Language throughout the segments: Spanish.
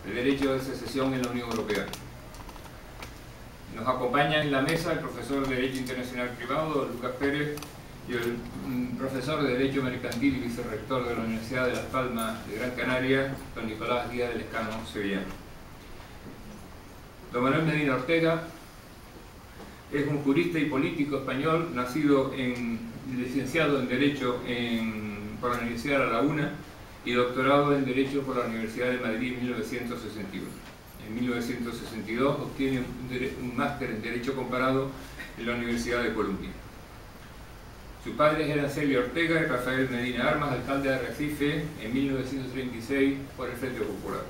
el derecho de secesión en la Unión Europea. Nos acompaña en la mesa el profesor de Derecho Internacional Privado, Lucas Pérez, y el profesor de Derecho Mercantil y vicerrector de la Universidad de Las Palmas de Gran Canaria, don Nicolás Díaz del Escano, sevillano. Don Manuel Medina Ortega es un jurista y político español, licenciado en Derecho por la Universidad de La Laguna y doctorado en Derecho por la Universidad de Madrid en 1961. En 1962 obtiene un máster en Derecho Comparado en la Universidad de Columbia. Sus padres eran Celia Ortega y Rafael Medina Armas, alcalde de Recife en 1936 por el Frente Popular.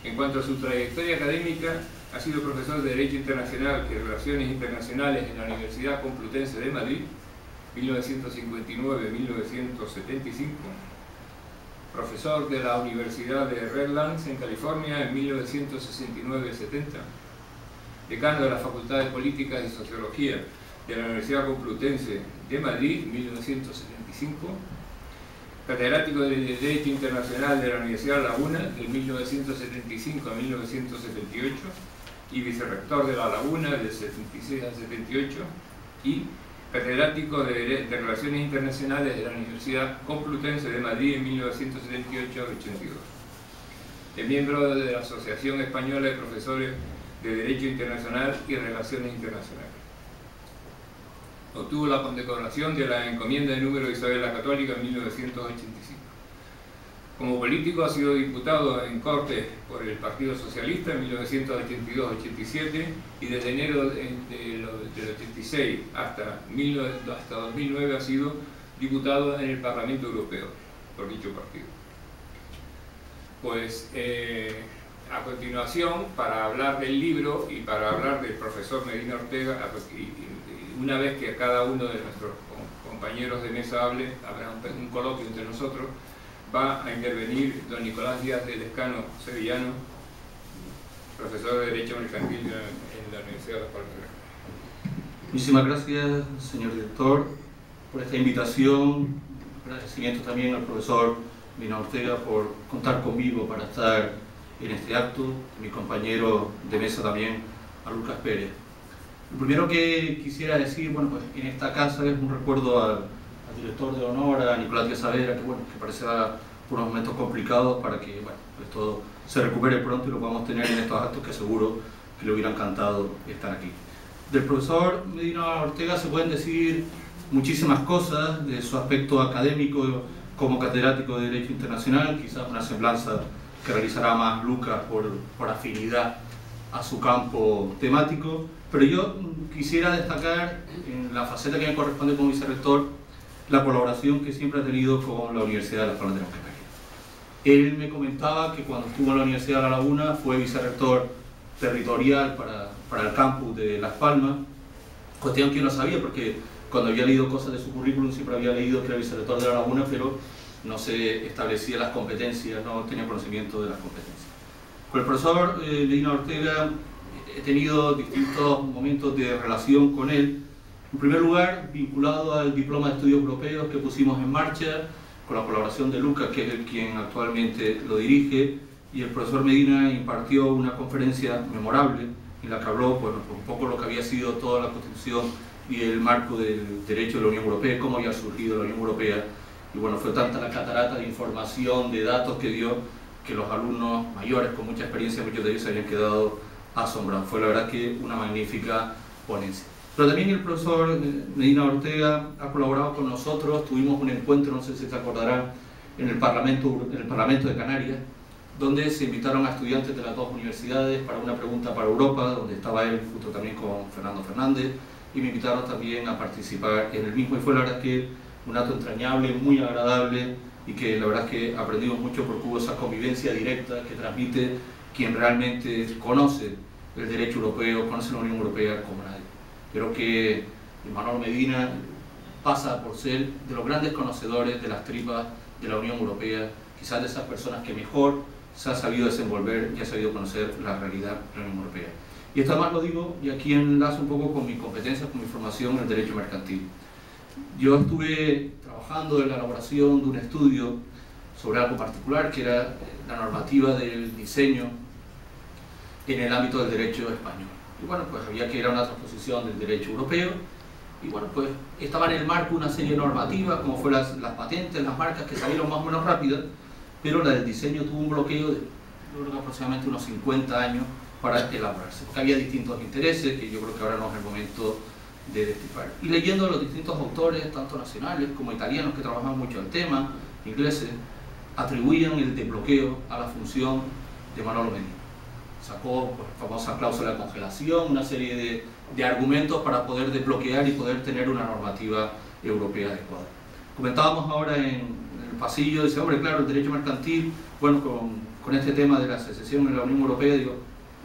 En cuanto a su trayectoria académica, ha sido profesor de Derecho Internacional y Relaciones Internacionales en la Universidad Complutense de Madrid, 1959-1975, profesor de la Universidad de Redlands en California en 1969-70, decano de la Facultad de Políticas y Sociología de la Universidad Complutense de Madrid, 1975, catedrático de Derecho Internacional de la Universidad de La Laguna, de 1975 a 1978, y vicerrector de La Laguna, del 76 al 78, y catedrático de Relaciones Internacionales de la Universidad Complutense de Madrid en 1978 al 82. Es miembro de la Asociación Española de Profesores de Derecho Internacional y Relaciones Internacionales. Obtuvo la condecoración de la Encomienda de Número de Isabel la Católica en 1985. Como político ha sido diputado en Cortes por el Partido Socialista en 1982-87 y desde enero del 86 hasta 2009 ha sido diputado en el Parlamento Europeo por dicho partido. Pues a continuación, para hablar del libro y para hablar del profesor Medina Ortega, una vez que cada uno de nuestros compañeros de mesa hable, habrá un coloquio entre nosotros, va a intervenir don Nicolás Díaz del Escano, sevillano, profesor de Derecho Mercantil en la Universidad de Las Palmas. Muchísimas gracias, señor director, por esta invitación. Agradecimiento también al profesor Medina Ortega por contar conmigo para estar en este acto, mi compañero de mesa también, a Lucas Pérez. Lo primero que quisiera decir, bueno, pues en esta casa es un recuerdo al director de honor, a Nicolás Díaz Saavedra, que parecerá por unos momentos complicados para que, bueno, pues todo se recupere pronto y lo podamos tener en estos actos que seguro que le hubiera encantado estar aquí. Del profesor Medina Ortega se pueden decir muchísimas cosas de su aspecto académico como catedrático de Derecho Internacional, quizás una semblanza que realizará más Lucas por afinidad a su campo temático, pero yo quisiera destacar en la faceta que me corresponde como vicerrector la colaboración que siempre ha tenido con la Universidad de Las Palmas de Gran Canaria. Él me comentaba que cuando estuvo en la Universidad de La Laguna fue vicerrector territorial para el campus de Las Palmas, cuestión que yo no sabía porque cuando había leído cosas de su currículum siempre había leído que era vicerrector de La Laguna, pero no se establecía las competencias, no tenía conocimiento de las competencias. Con el profesor Medina Ortega he tenido distintos momentos de relación con él. En primer lugar, vinculado al Diploma de Estudios Europeos que pusimos en marcha, con la colaboración de Lucas, que es el quien actualmente lo dirige, y el profesor Medina impartió una conferencia memorable en la que habló, bueno, un poco lo que había sido toda la Constitución y el marco del derecho de la Unión Europea, cómo había surgido la Unión Europea, y bueno, fue tanta la catarata de información, de datos que dio, que los alumnos mayores, con mucha experiencia, muchos de ellos se habían quedado asombrados. Fue la verdad que una magnífica ponencia. Pero también el profesor Medina Ortega ha colaborado con nosotros, tuvimos un encuentro, no sé si se acordarán, en el Parlamento de Canarias, donde se invitaron a estudiantes de las dos universidades para una pregunta para Europa, donde estaba él junto también con Fernando Fernández, y me invitaron también a participar en el mismo, y fue la verdad que un acto entrañable, muy agradable, y que la verdad que aprendimos mucho porque hubo esa convivencia directa que transmite quien realmente conoce el derecho europeo, conoce la Unión Europea como nadie. Creo que Manuel Medina pasa por ser de los grandes conocedores de las tripas de la Unión Europea, quizás de esas personas que mejor se ha sabido desenvolver y ha sabido conocer la realidad de la Unión Europea. Y esto además lo digo, y aquí enlazo un poco con mi competencia, con mi formación en el derecho mercantil. Yo estuve trabajando en la elaboración de un estudio sobre algo particular, que era la normativa del diseño en el ámbito del derecho español. Y bueno, pues había que ir a una transposición del derecho europeo, y bueno, pues estaba en el marco una serie normativa, como fue las patentes, las marcas, que salieron más o menos rápidas, pero la del diseño tuvo un bloqueo de, yo creo que aproximadamente unos 50 años para elaborarse, porque había distintos intereses, que yo creo que ahora no es el momento de destripar. Y leyendo a los distintos autores, tanto nacionales como italianos, que trabajan mucho el tema, ingleses, atribuían el desbloqueo a la función de Manolo Medina. Sacó pues, la famosa cláusula de congelación, una serie de argumentos para poder desbloquear y poder tener una normativa europea adecuada. Comentábamos ahora en el pasillo, dice, hombre, claro, el derecho mercantil, bueno, con este tema de la secesión en la Unión Europea, digo,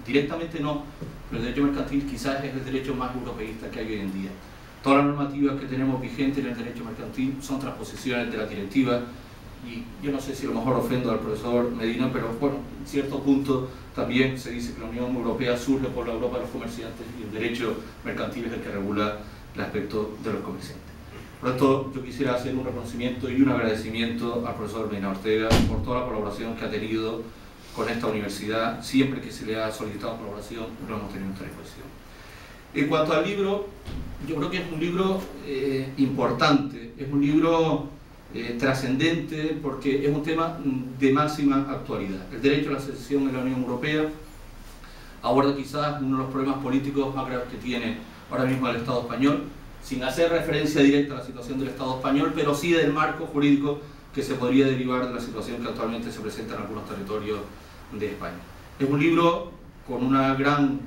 directamente no, pero el derecho mercantil quizás es el derecho más europeísta que hay hoy en día. Todas las normativas que tenemos vigentes en el derecho mercantil son transposiciones de la directiva, y yo no sé si a lo mejor ofendo al profesor Medina, pero bueno, en cierto punto también se dice que la Unión Europea surge por la Europa de los comerciantes y el derecho mercantil es el que regula el aspecto de los comerciantes. Por lo tanto, yo quisiera hacer un reconocimiento y un agradecimiento al profesor Medina Ortega por toda la colaboración que ha tenido con esta universidad. Siempre que se le ha solicitado colaboración, lo hemos tenido en disposición. En cuanto al libro, yo creo que es un libro importante, es un libro trascendente porque es un tema de máxima actualidad. El derecho a la secesión en la Unión Europea aborda quizás uno de los problemas políticos más graves que tiene ahora mismo el Estado español, sin hacer referencia directa a la situación del Estado español, pero sí del marco jurídico que se podría derivar de la situación que actualmente se presenta en algunos territorios de España. Es un libro con una gran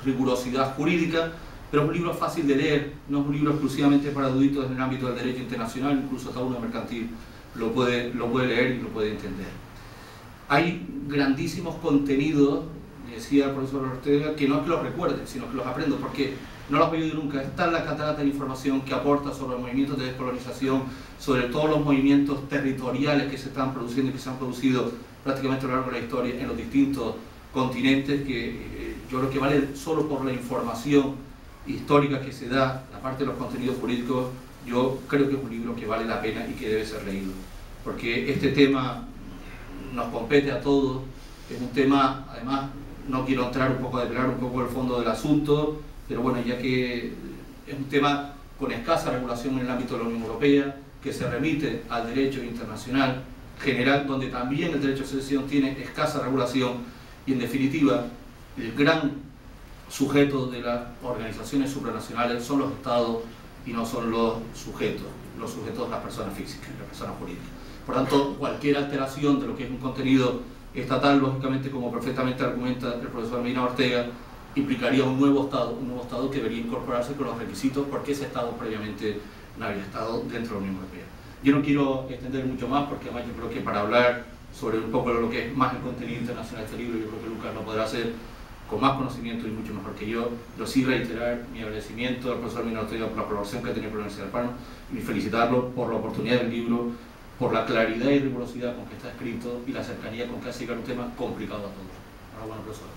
rigurosidad jurídica, pero es un libro fácil de leer, no es un libro exclusivamente para eruditos en el ámbito del derecho internacional, incluso hasta uno mercantil lo puede leer y lo puede entender. Hay grandísimos contenidos, decía el profesor Ortega, que no es que los recuerde, sino que los aprendo, porque no los he oído nunca. Está en la catarata de información que aporta sobre los movimientos de descolonización, sobre todos los movimientos territoriales que se están produciendo y que se han producido prácticamente a lo largo de la historia en los distintos continentes, que yo creo que vale solo por la información histórica que se da, aparte de los contenidos jurídicos. Yo creo que es un libro que vale la pena y que debe ser leído, porque este tema nos compete a todos, es un tema, además, no quiero entrar un poco a desvelar un poco el fondo del asunto, pero bueno, ya que es un tema con escasa regulación en el ámbito de la Unión Europea, que se remite al derecho internacional general, donde también el derecho de secesión tiene escasa regulación, y en definitiva, el gran sujeto de las organizaciones supranacionales son los estados y no son los sujetos las personas físicas, las personas jurídicas. Por tanto, cualquier alteración de lo que es un contenido estatal, lógicamente, como perfectamente argumenta el profesor Medina Ortega, implicaría un nuevo estado que debería incorporarse con los requisitos, porque ese estado previamente no había estado dentro de la Unión Europea. Yo no quiero extender mucho más, porque además yo creo que para hablar sobre un poco lo que es más el contenido internacional de este libro, yo creo que Lucas lo podrá hacer con más conocimiento y mucho mejor que yo. Pero sí reiterar mi agradecimiento al profesor Medina Ortega por la colaboración que ha tenido con la Universidad del Páramo, y felicitarlo por la oportunidad del libro, por la claridad y rigurosidad con que está escrito y la cercanía con que hace llegar un tema complicado a todos. Enhorabuena, profesor.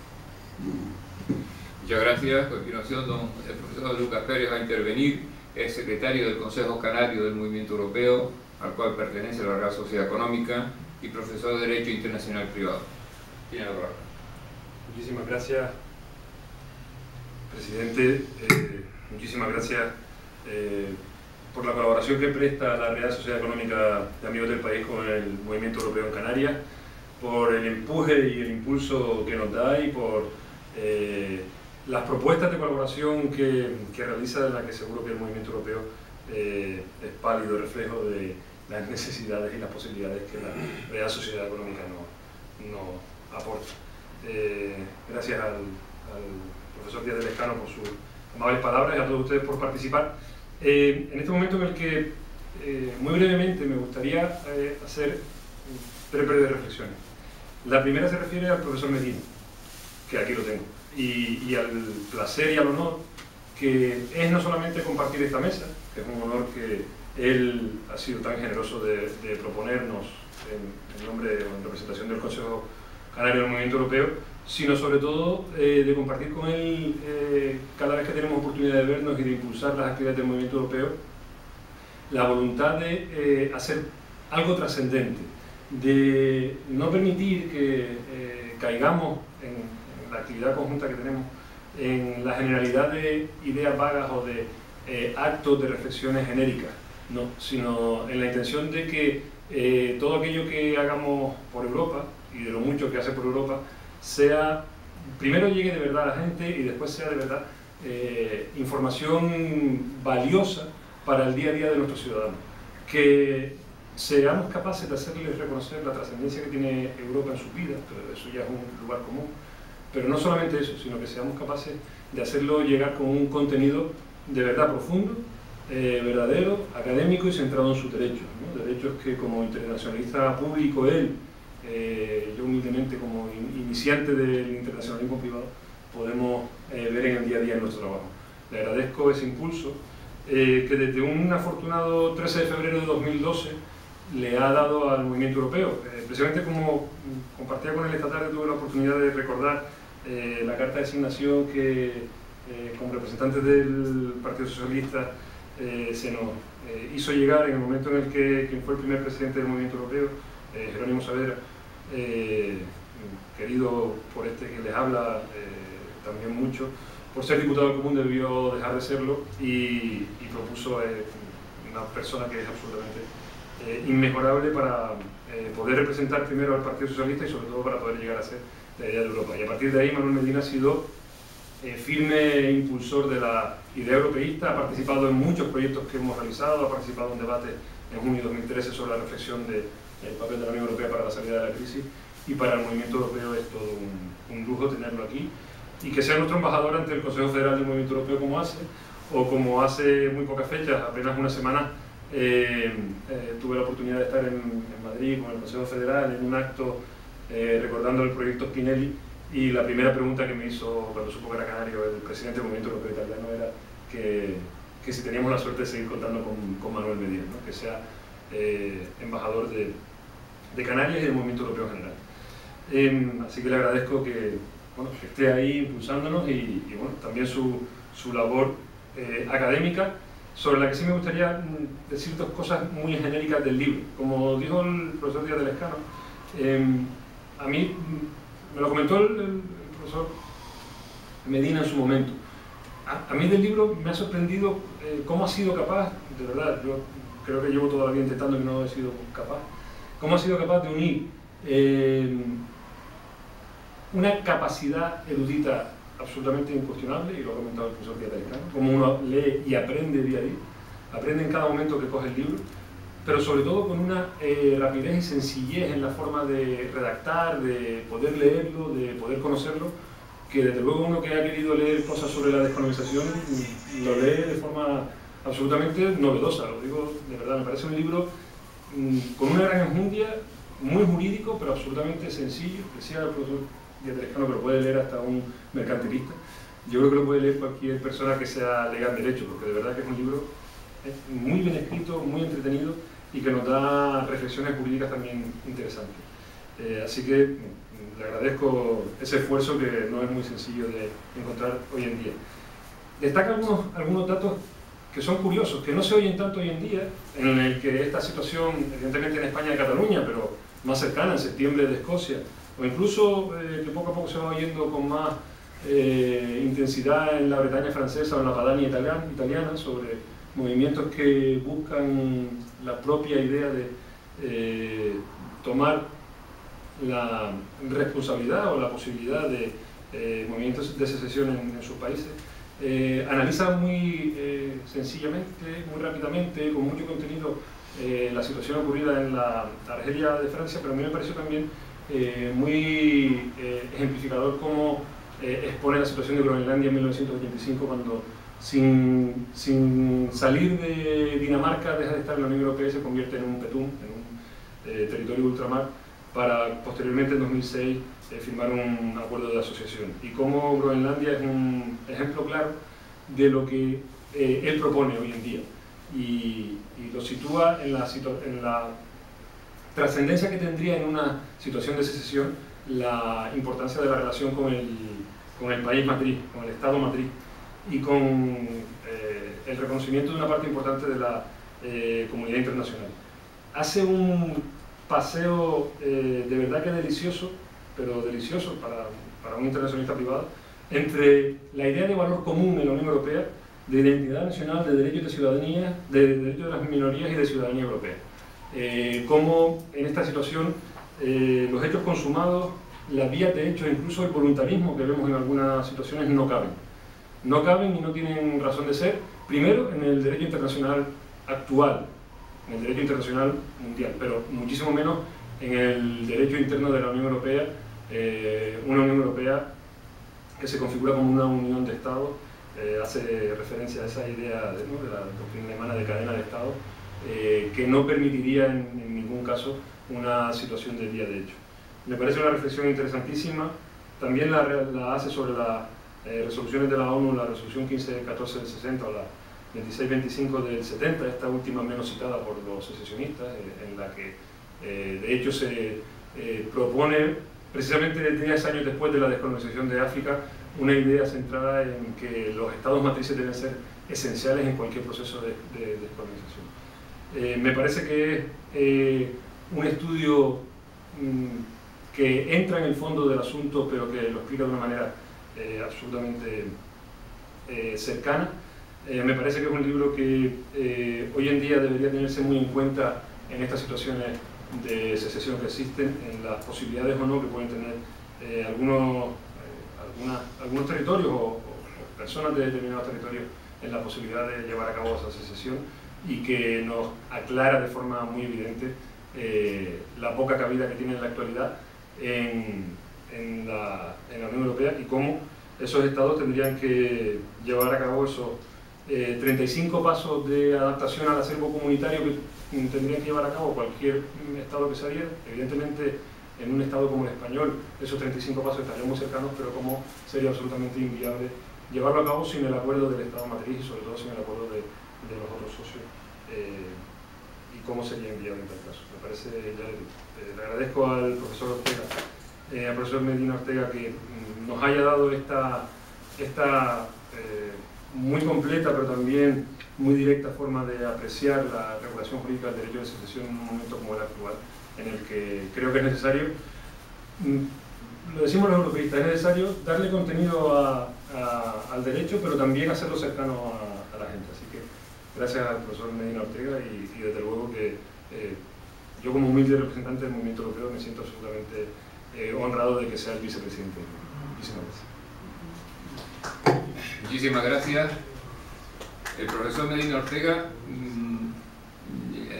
Muchas gracias. A continuación, el profesor Lucas Pérez va a intervenir, es secretario del Consejo Canario del Movimiento Europeo, al cual pertenece la Real Sociedad Económica, y profesor de Derecho Internacional Privado. Tiene la palabra. Muchísimas gracias, presidente. Muchísimas gracias por la colaboración que presta la Real Sociedad Económica de Amigos del País con el Movimiento Europeo en Canarias, por el empuje y el impulso que nos da, y por las propuestas de colaboración que realiza, en la que seguro que el Movimiento Europeo es pálido reflejo de las necesidades y las posibilidades que la Real Sociedad Económica nos aporta. Gracias al profesor Díaz del Escano por sus amables palabras y a todos ustedes por participar. En este momento en el que muy brevemente me gustaría hacer tres breves reflexiones. La primera se refiere al profesor Medina, que aquí lo tengo, y al placer y al honor que es no solamente compartir esta mesa, que es un honor que él ha sido tan generoso de proponernos en nombre o en representación del Consejo Canario del Movimiento Europeo, sino sobre todo de compartir con él, cada vez que tenemos oportunidad de vernos y de impulsar las actividades del Movimiento Europeo, la voluntad de hacer algo trascendente de no permitir que caigamos en la actividad conjunta que tenemos en la generalidad de ideas vagas o de actos de reflexiones genéricas, no, sino en la intención de que todo aquello que hagamos por Europa y de lo mucho que hace por Europa sea, primero llegue de verdad a la gente y después sea de verdad información valiosa para el día a día de nuestros ciudadanos, que seamos capaces de hacerles reconocer la trascendencia que tiene Europa en sus vidas, pero eso ya es un lugar común, pero no solamente eso, sino que seamos capaces de hacerlo llegar con un contenido de verdad profundo, verdadero, académico y centrado en sus derechos, ¿no? Derechos que como internacionalista público yo humildemente como iniciante del internacionalismo privado podemos ver en el día a día en nuestro trabajo. Le agradezco ese impulso que desde un afortunado 13 de febrero de 2012 le ha dado al movimiento europeo. Precisamente como compartía con él esta tarde, tuve la oportunidad de recordar la carta de asignación que como representantes del Partido Socialista se nos hizo llegar en el momento en el que quien fue el primer presidente del movimiento europeo, Jerónimo Saavedra, querido por este que les habla también mucho, por ser diputado del común debió dejar de serlo y propuso una persona que es absolutamente inmejorable para poder representar primero al Partido Socialista y sobre todo para poder llegar a ser la idea de Europa. Y a partir de ahí Manuel Medina ha sido firme impulsor de la idea europeísta, ha participado en muchos proyectos que hemos realizado, ha participado en debate en junio de 2013 sobre la reflexión del papel de la Unión Europea para la salida de la crisis, y para el movimiento europeo es todo un lujo tenerlo aquí y que sea nuestro embajador ante el Consejo Federal del Movimiento Europeo como hace muy pocas fechas, apenas una semana, tuve la oportunidad de estar en Madrid con el Consejo Federal en un acto recordando el proyecto Spinelli, y la primera pregunta que me hizo cuando supo que era canario el presidente del Movimiento Europeo Italiano era que si teníamos la suerte de seguir contando con Manuel Medina, ¿no? Que sea embajador de Canarias y del Movimiento Europeo en general. Así que le agradezco que esté ahí impulsándonos y bueno, también su labor académica, sobre la que sí me gustaría decir dos cosas muy genéricas del libro. Como dijo el profesor Díaz del Escano, a mí me lo comentó el profesor Medina en su momento. A mí del libro me ha sorprendido cómo ha sido capaz, de verdad, yo creo que llevo toda la vida intentando y no he sido capaz, cómo ha sido capaz de unir una capacidad erudita absolutamente incuestionable, y lo ha comentado el profesor Díaz del Escano, como uno lee y aprende día a día, aprende en cada momento que coge el libro, pero sobre todo con una rapidez y sencillez en la forma de redactar, de poder leerlo, de poder conocerlo, que desde luego uno que ha querido leer cosas sobre la descolonización lo lee de forma absolutamente novedosa, lo digo de verdad. Me parece un libro con una gran enjundia, muy jurídico, pero absolutamente sencillo. Decía el profesor Díaz del Escano que lo puede leer hasta un mercantilista. Yo creo que lo puede leer cualquier persona que sea legal en derecho, porque de verdad que es un libro muy bien escrito, muy entretenido y que nos da reflexiones jurídicas también interesantes. Así que le agradezco ese esfuerzo que no es muy sencillo de encontrar hoy en día. Destaca algunos datos que son curiosos, que no se oyen tanto hoy en día, en el que esta situación, evidentemente en España y Cataluña, pero más cercana, en septiembre de Escocia, o incluso que poco a poco se va oyendo con más intensidad en la Bretaña francesa o en la Padania italiana, sobre movimientos que buscan la propia idea de tomar la responsabilidad o la posibilidad de movimientos de secesión en sus países. Analiza muy sencillamente, muy rápidamente, con mucho contenido, la situación ocurrida en la Argelia de Francia, pero a mí me pareció también muy ejemplificador cómo expone la situación de Groenlandia en 1985, cuando sin salir de Dinamarca deja de estar en la Unión Europea y se convierte en un petún, en un territorio de ultramar, para posteriormente en 2006 firmar un acuerdo de asociación. Y cómo Groenlandia es un ejemplo claro de lo que él propone hoy en día, y lo sitúa en la trascendencia que tendría en una situación de secesión la importancia de la relación con el país matriz, con el Estado matriz, y con el reconocimiento de una parte importante de la comunidad internacional. Hace un paseo de verdad que delicioso, pero delicioso para un internacionalista privado, entre la idea de valor común en la Unión Europea, de identidad nacional, de derechos de ciudadanía, de derechos de las minorías y de ciudadanía europea. Cómo en esta situación los hechos consumados, las vías de hecho, incluso el voluntarismo que vemos en algunas situaciones no caben. No caben y no tienen razón de ser, primero en el derecho internacional actual, en el derecho internacional mundial, pero muchísimo menos en el derecho interno de la Unión Europea, una Unión Europea que se configura como una unión de Estados, hace referencia a esa idea de la doctrina alemana de cadena de Estados, que no permitiría en ningún caso una situación de vía de hecho. Me parece una reflexión interesantísima, también la hace sobre las resoluciones de la ONU, la resolución 1514 del 60 o la 2625 del 70, esta última menos citada por los secesionistas, en la que de hecho se propone, precisamente 10 años después de la descolonización de África, una idea centrada en que los estados matrices deben ser esenciales en cualquier proceso de descolonización. Me parece que es un estudio que entra en el fondo del asunto, pero que lo explica de una manera absolutamente cercana. Me parece que es un libro que hoy en día debería tenerse muy en cuenta en estas situaciones de secesión que existen, en las posibilidades o no que pueden tener algunos territorios o personas de determinados territorios en la posibilidad de llevar a cabo esa secesión, y que nos aclara de forma muy evidente la poca cabida que tiene en la actualidad en la Unión Europea, y cómo esos estados tendrían que llevar a cabo esos 35 pasos de adaptación al acervo comunitario que tendrían que llevar a cabo cualquier estado que saliera. Evidentemente, en un estado como el español, esos 35 pasos estarían muy cercanos, pero como sería absolutamente inviable llevarlo a cabo sin el acuerdo del estado matriz y sobre todo sin el acuerdo de los otros socios, y cómo sería inviable en tal caso. Me parece, le agradezco al profesor Ortega, al profesor Medina Ortega, que nos haya dado esta muy completa pero también muy directa forma de apreciar la regulación jurídica del derecho de secesión en un momento como el actual, en el que creo que es necesario, lo decimos los europeístas, es necesario darle contenido al derecho, pero también hacerlo cercano a la gente. Así que gracias al profesor Medina Ortega, y desde luego que yo, como humilde representante del movimiento europeo, me siento absolutamente honrado de que sea el vicepresidente. Muchísimas gracias. Muchísimas gracias. El profesor Medina Ortega,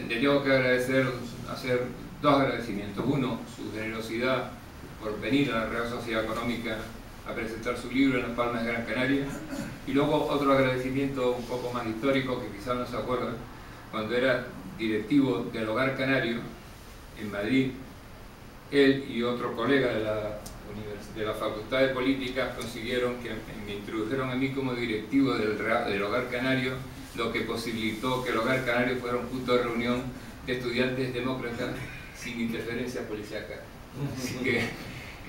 le tengo que hacer dos agradecimientos. Uno, su generosidad por venir a la Real Sociedad Económica a presentar su libro en Las Palmas de Gran Canaria, y luego otro agradecimiento un poco más histórico, que quizás no se acuerdan, cuando era directivo del Hogar Canario en Madrid, él y otro colega de la Facultad de Políticas consiguieron que me introdujeron a mí como directivo del Hogar Canario, lo que posibilitó que el Hogar Canario fuera un punto de reunión de estudiantes demócratas sin interferencia policíaca. Así que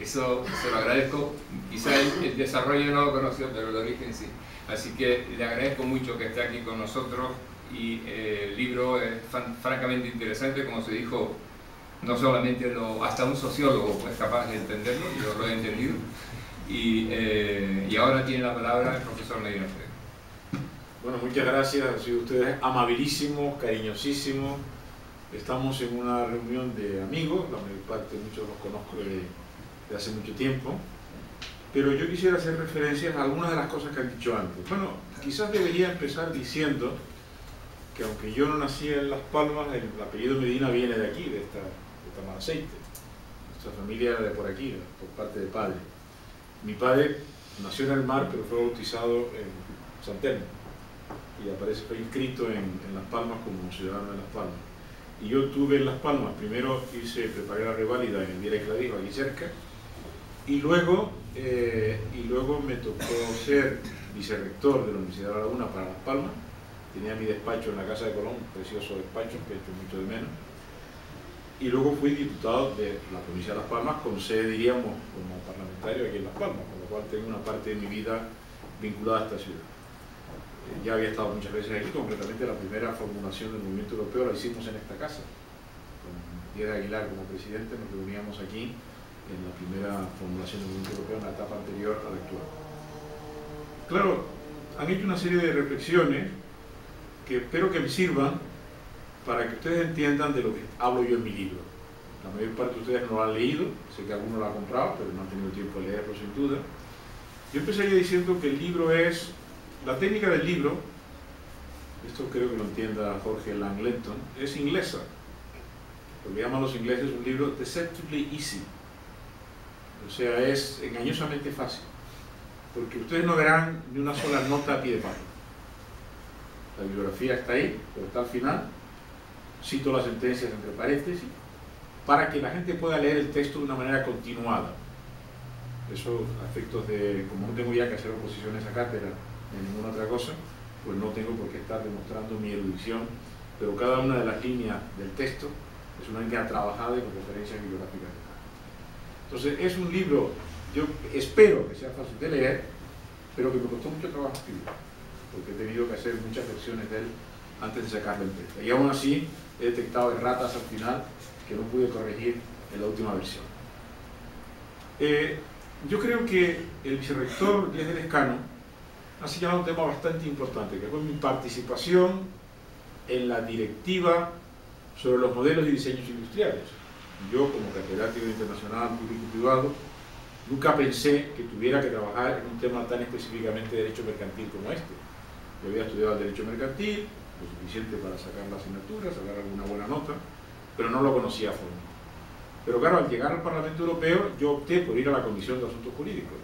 eso se lo agradezco. Quizá el desarrollo no lo conoció, pero el origen sí. Así que le agradezco mucho que esté aquí con nosotros, y el libro es francamente interesante, como se dijo. No solamente hasta un sociólogo es capaz de entenderlo, yo lo he entendido, y ahora tiene la palabra el profesor Medina Ortega. Bueno, muchas gracias, han sido ustedes amabilísimos, cariñosísimos. Estamos en una reunión de amigos, la mayor parte, muchos los conozco de hace mucho tiempo, pero yo quisiera hacer referencias a algunas de las cosas que han dicho antes. Bueno, quizás debería empezar diciendo que aunque yo no nací en Las Palmas, el apellido Medina viene de aquí, de Tamaraceite. Nuestra familia era de por aquí, por parte de padre. Mi padre nació en el mar, pero fue bautizado en San Telmo, y fue inscrito en Las Palmas como ciudadano de Las Palmas. Y yo tuve en Las Palmas, primero preparé la reválida en el Viera y Clavijo, aquí cerca, y luego me tocó ser vicerrector de la Universidad de La Laguna para Las Palmas. Tenía mi despacho en la Casa de Colón, un precioso despacho que he hecho mucho de menos. Y luego fui diputado de la provincia de Las Palmas, con sede, diríamos, como parlamentario aquí en Las Palmas, con lo cual tengo una parte de mi vida vinculada a esta ciudad. Ya había estado muchas veces aquí, concretamente la primera formulación del movimiento europeo la hicimos en esta casa, con Díaz de Aguilar como presidente, nos reuníamos aquí en la primera formulación del movimiento europeo, en la etapa anterior a la actual. Claro, han hecho una serie de reflexiones que espero que me sirvan para que ustedes entiendan de lo que hablo yo en mi libro. La mayor parte de ustedes no lo han leído, sé que alguno lo ha comprado, pero no han tenido tiempo de leerlo sin duda. Yo empezaría diciendo que el libro es, la técnica del libro, esto creo que lo entienda Jorge Langletton, es inglesa. Lo que llaman los ingleses un libro deceptively easy. O sea, es engañosamente fácil. Porque ustedes no verán ni una sola nota a pie de página. La bibliografía está ahí, pero está al final. Cito las sentencias entre paréntesis, para que la gente pueda leer el texto de una manera continuada. Eso, a efectos de, como no tengo ya que hacer oposiciones a cátedra ni ninguna otra cosa, pues no tengo por qué estar demostrando mi erudición, pero cada una de las líneas del texto es una línea trabajada y con referencias bibliográficas. Entonces, es un libro, yo espero que sea fácil de leer, pero que me costó mucho trabajo escribir, porque he tenido que hacer muchas versiones de él antes de sacarlo en texto. Y aún así, he detectado erratas al final que no pude corregir en la última versión. Yo creo que el vicerrector Díaz del Escano ha señalado un tema bastante importante, que fue mi participación en la directiva sobre los modelos y diseños industriales. Yo, como catedrático internacional público-privado, nunca pensé que tuviera que trabajar en un tema tan específicamente de derecho mercantil como este. Yo había estudiado el derecho mercantil, lo suficiente para sacar la asignatura, sacar alguna buena nota, pero no lo conocía a fondo. Pero claro, al llegar al Parlamento Europeo, yo opté por ir a la Comisión de Asuntos Jurídicos.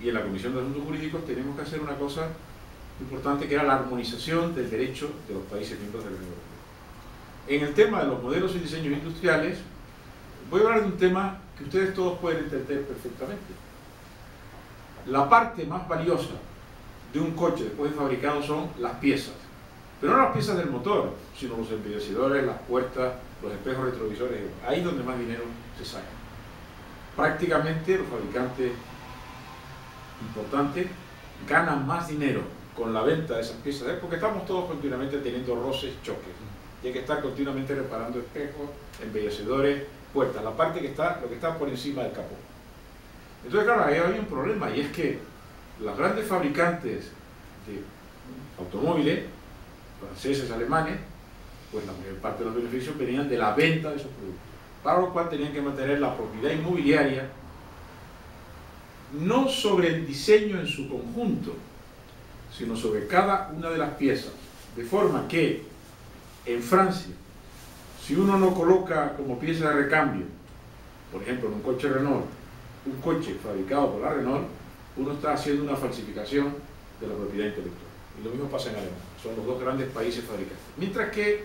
Y en la Comisión de Asuntos Jurídicos tenemos que hacer una cosa importante, que era la armonización del derecho de los países miembros de la Unión Europea. En el tema de los modelos y diseños industriales, voy a hablar de un tema que ustedes todos pueden entender perfectamente. La parte más valiosa de un coche después de fabricado son las piezas. Pero no las piezas del motor, sino los embellecedores, las puertas, los espejos retrovisores. Ahí es donde más dinero se saca. Prácticamente los fabricantes importantes ganan más dinero con la venta de esas piezas, porque estamos todos continuamente teniendo roces, choques. Y hay que estar continuamente reparando espejos, embellecedores, puertas, la parte que está, lo que está por encima del capó. Entonces, claro, ahí había un problema, y es que los grandes fabricantes de automóviles, franceses, alemanes, pues la mayor parte de los beneficios venían de la venta de esos productos, para lo cual tenían que mantener la propiedad inmobiliaria no sobre el diseño en su conjunto, sino sobre cada una de las piezas, de forma que en Francia, si uno no coloca como pieza de recambio, por ejemplo en un coche Renault, un coche fabricado por la Renault, uno está haciendo una falsificación de la propiedad intelectual. Y lo mismo pasa en Alemania, son los dos grandes países fabricantes. Mientras que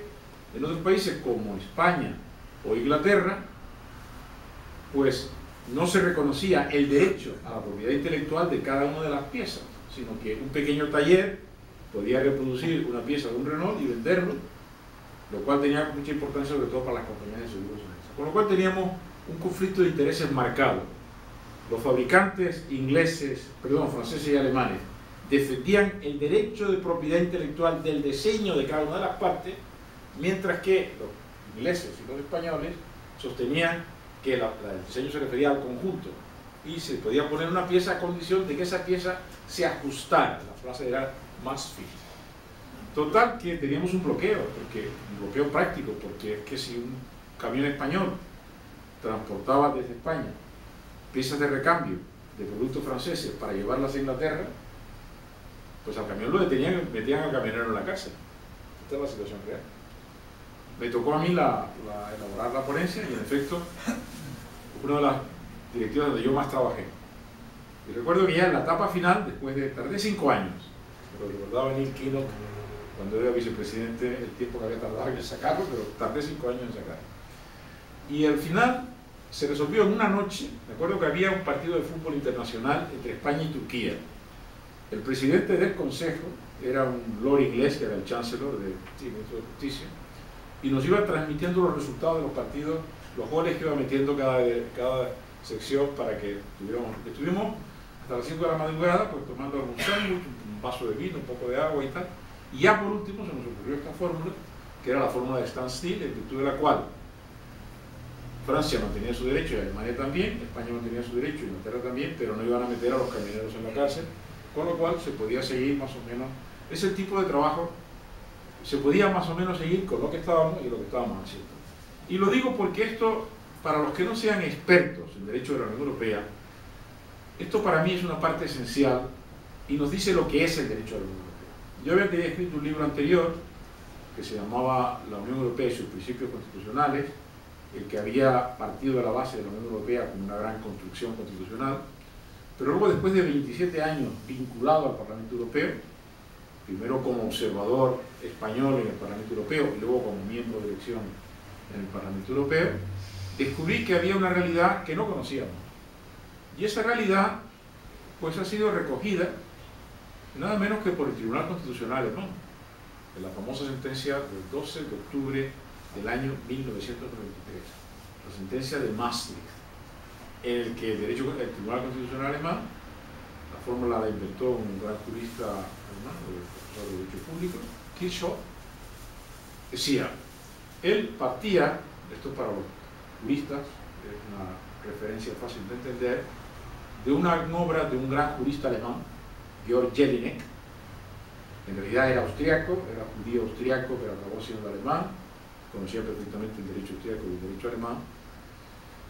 en otros países como España o Inglaterra, pues no se reconocía el derecho a la propiedad intelectual de cada una de las piezas, sino que un pequeño taller podía reproducir una pieza de un Renault y venderlo, lo cual tenía mucha importancia sobre todo para las compañías de seguros. Con lo cual teníamos un conflicto de intereses marcado. Los fabricantes franceses y alemanes defendían el derecho de propiedad intelectual del diseño de cada una de las partes, mientras que los ingleses y los españoles sostenían que el diseño se refería al conjunto y se podía poner una pieza a condición de que esa pieza se ajustara, la frase era más fit. Total, que teníamos un bloqueo práctico, porque es que si un camión español transportaba desde España piezas de recambio de productos franceses para llevarlas a Inglaterra, pues al camión lo detenían y metían al camionero en la cárcel. Esta es la situación real. Me tocó a mí elaborar la ponencia y en efecto una de las directivas donde yo más trabajé. Y recuerdo que ya en la etapa final, tardé 5 años, pero recordaba Neil Kinnock cuando era vicepresidente el tiempo que había tardado en sacarlo, pero tardé 5 años en sacarlo. Y al final se resolvió en una noche. Me acuerdo que había un partido de fútbol internacional entre España y Turquía. El presidente del consejo era un lord inglés, que era el chancellor del Ministro de Justicia, y nos iba transmitiendo los resultados de los partidos, los goles que iba metiendo cada sección para que estuvimos hasta las 5 de la madrugada, pues tomando algún sándwich, un vaso de vino, un poco de agua y tal. Y ya por último se nos ocurrió esta fórmula, que era la fórmula de standstill, en virtud de la cual Francia mantenía su derecho y Alemania también, España mantenía su derecho y Inglaterra también, pero no iban a meter a los camioneros en la cárcel, con lo cual se podía seguir más o menos, ese tipo de trabajo se podía más o menos seguir con lo que estábamos y lo que estábamos haciendo. Y lo digo porque esto, para los que no sean expertos en derecho de la Unión Europea, esto para mí es una parte esencial y nos dice lo que es el derecho de la Unión Europea. Yo había escrito un libro anterior que se llamaba La Unión Europea y sus principios constitucionales, el que había partido de la base de la Unión Europea como una gran construcción constitucional, pero luego después de 27 años vinculado al Parlamento Europeo, primero como observador español en el Parlamento Europeo y luego como miembro de elección en el Parlamento Europeo, descubrí que había una realidad que no conocíamos. Y esa realidad pues ha sido recogida nada menos que por el Tribunal Constitucional alemán, en la famosa sentencia del 12 de octubre del año 1993, la sentencia de Maastricht, en el que el Tribunal Constitucional alemán, la fórmula la inventó un gran jurista alemán, profesor de Derecho Público, Kirchhoff, decía, él partía, esto para los juristas, es una referencia fácil de entender, de una obra de un gran jurista alemán, Georg Jelinek. En realidad era austriaco, era judío austriaco, pero acabó siendo alemán, conocía perfectamente el derecho austriaco y el derecho alemán.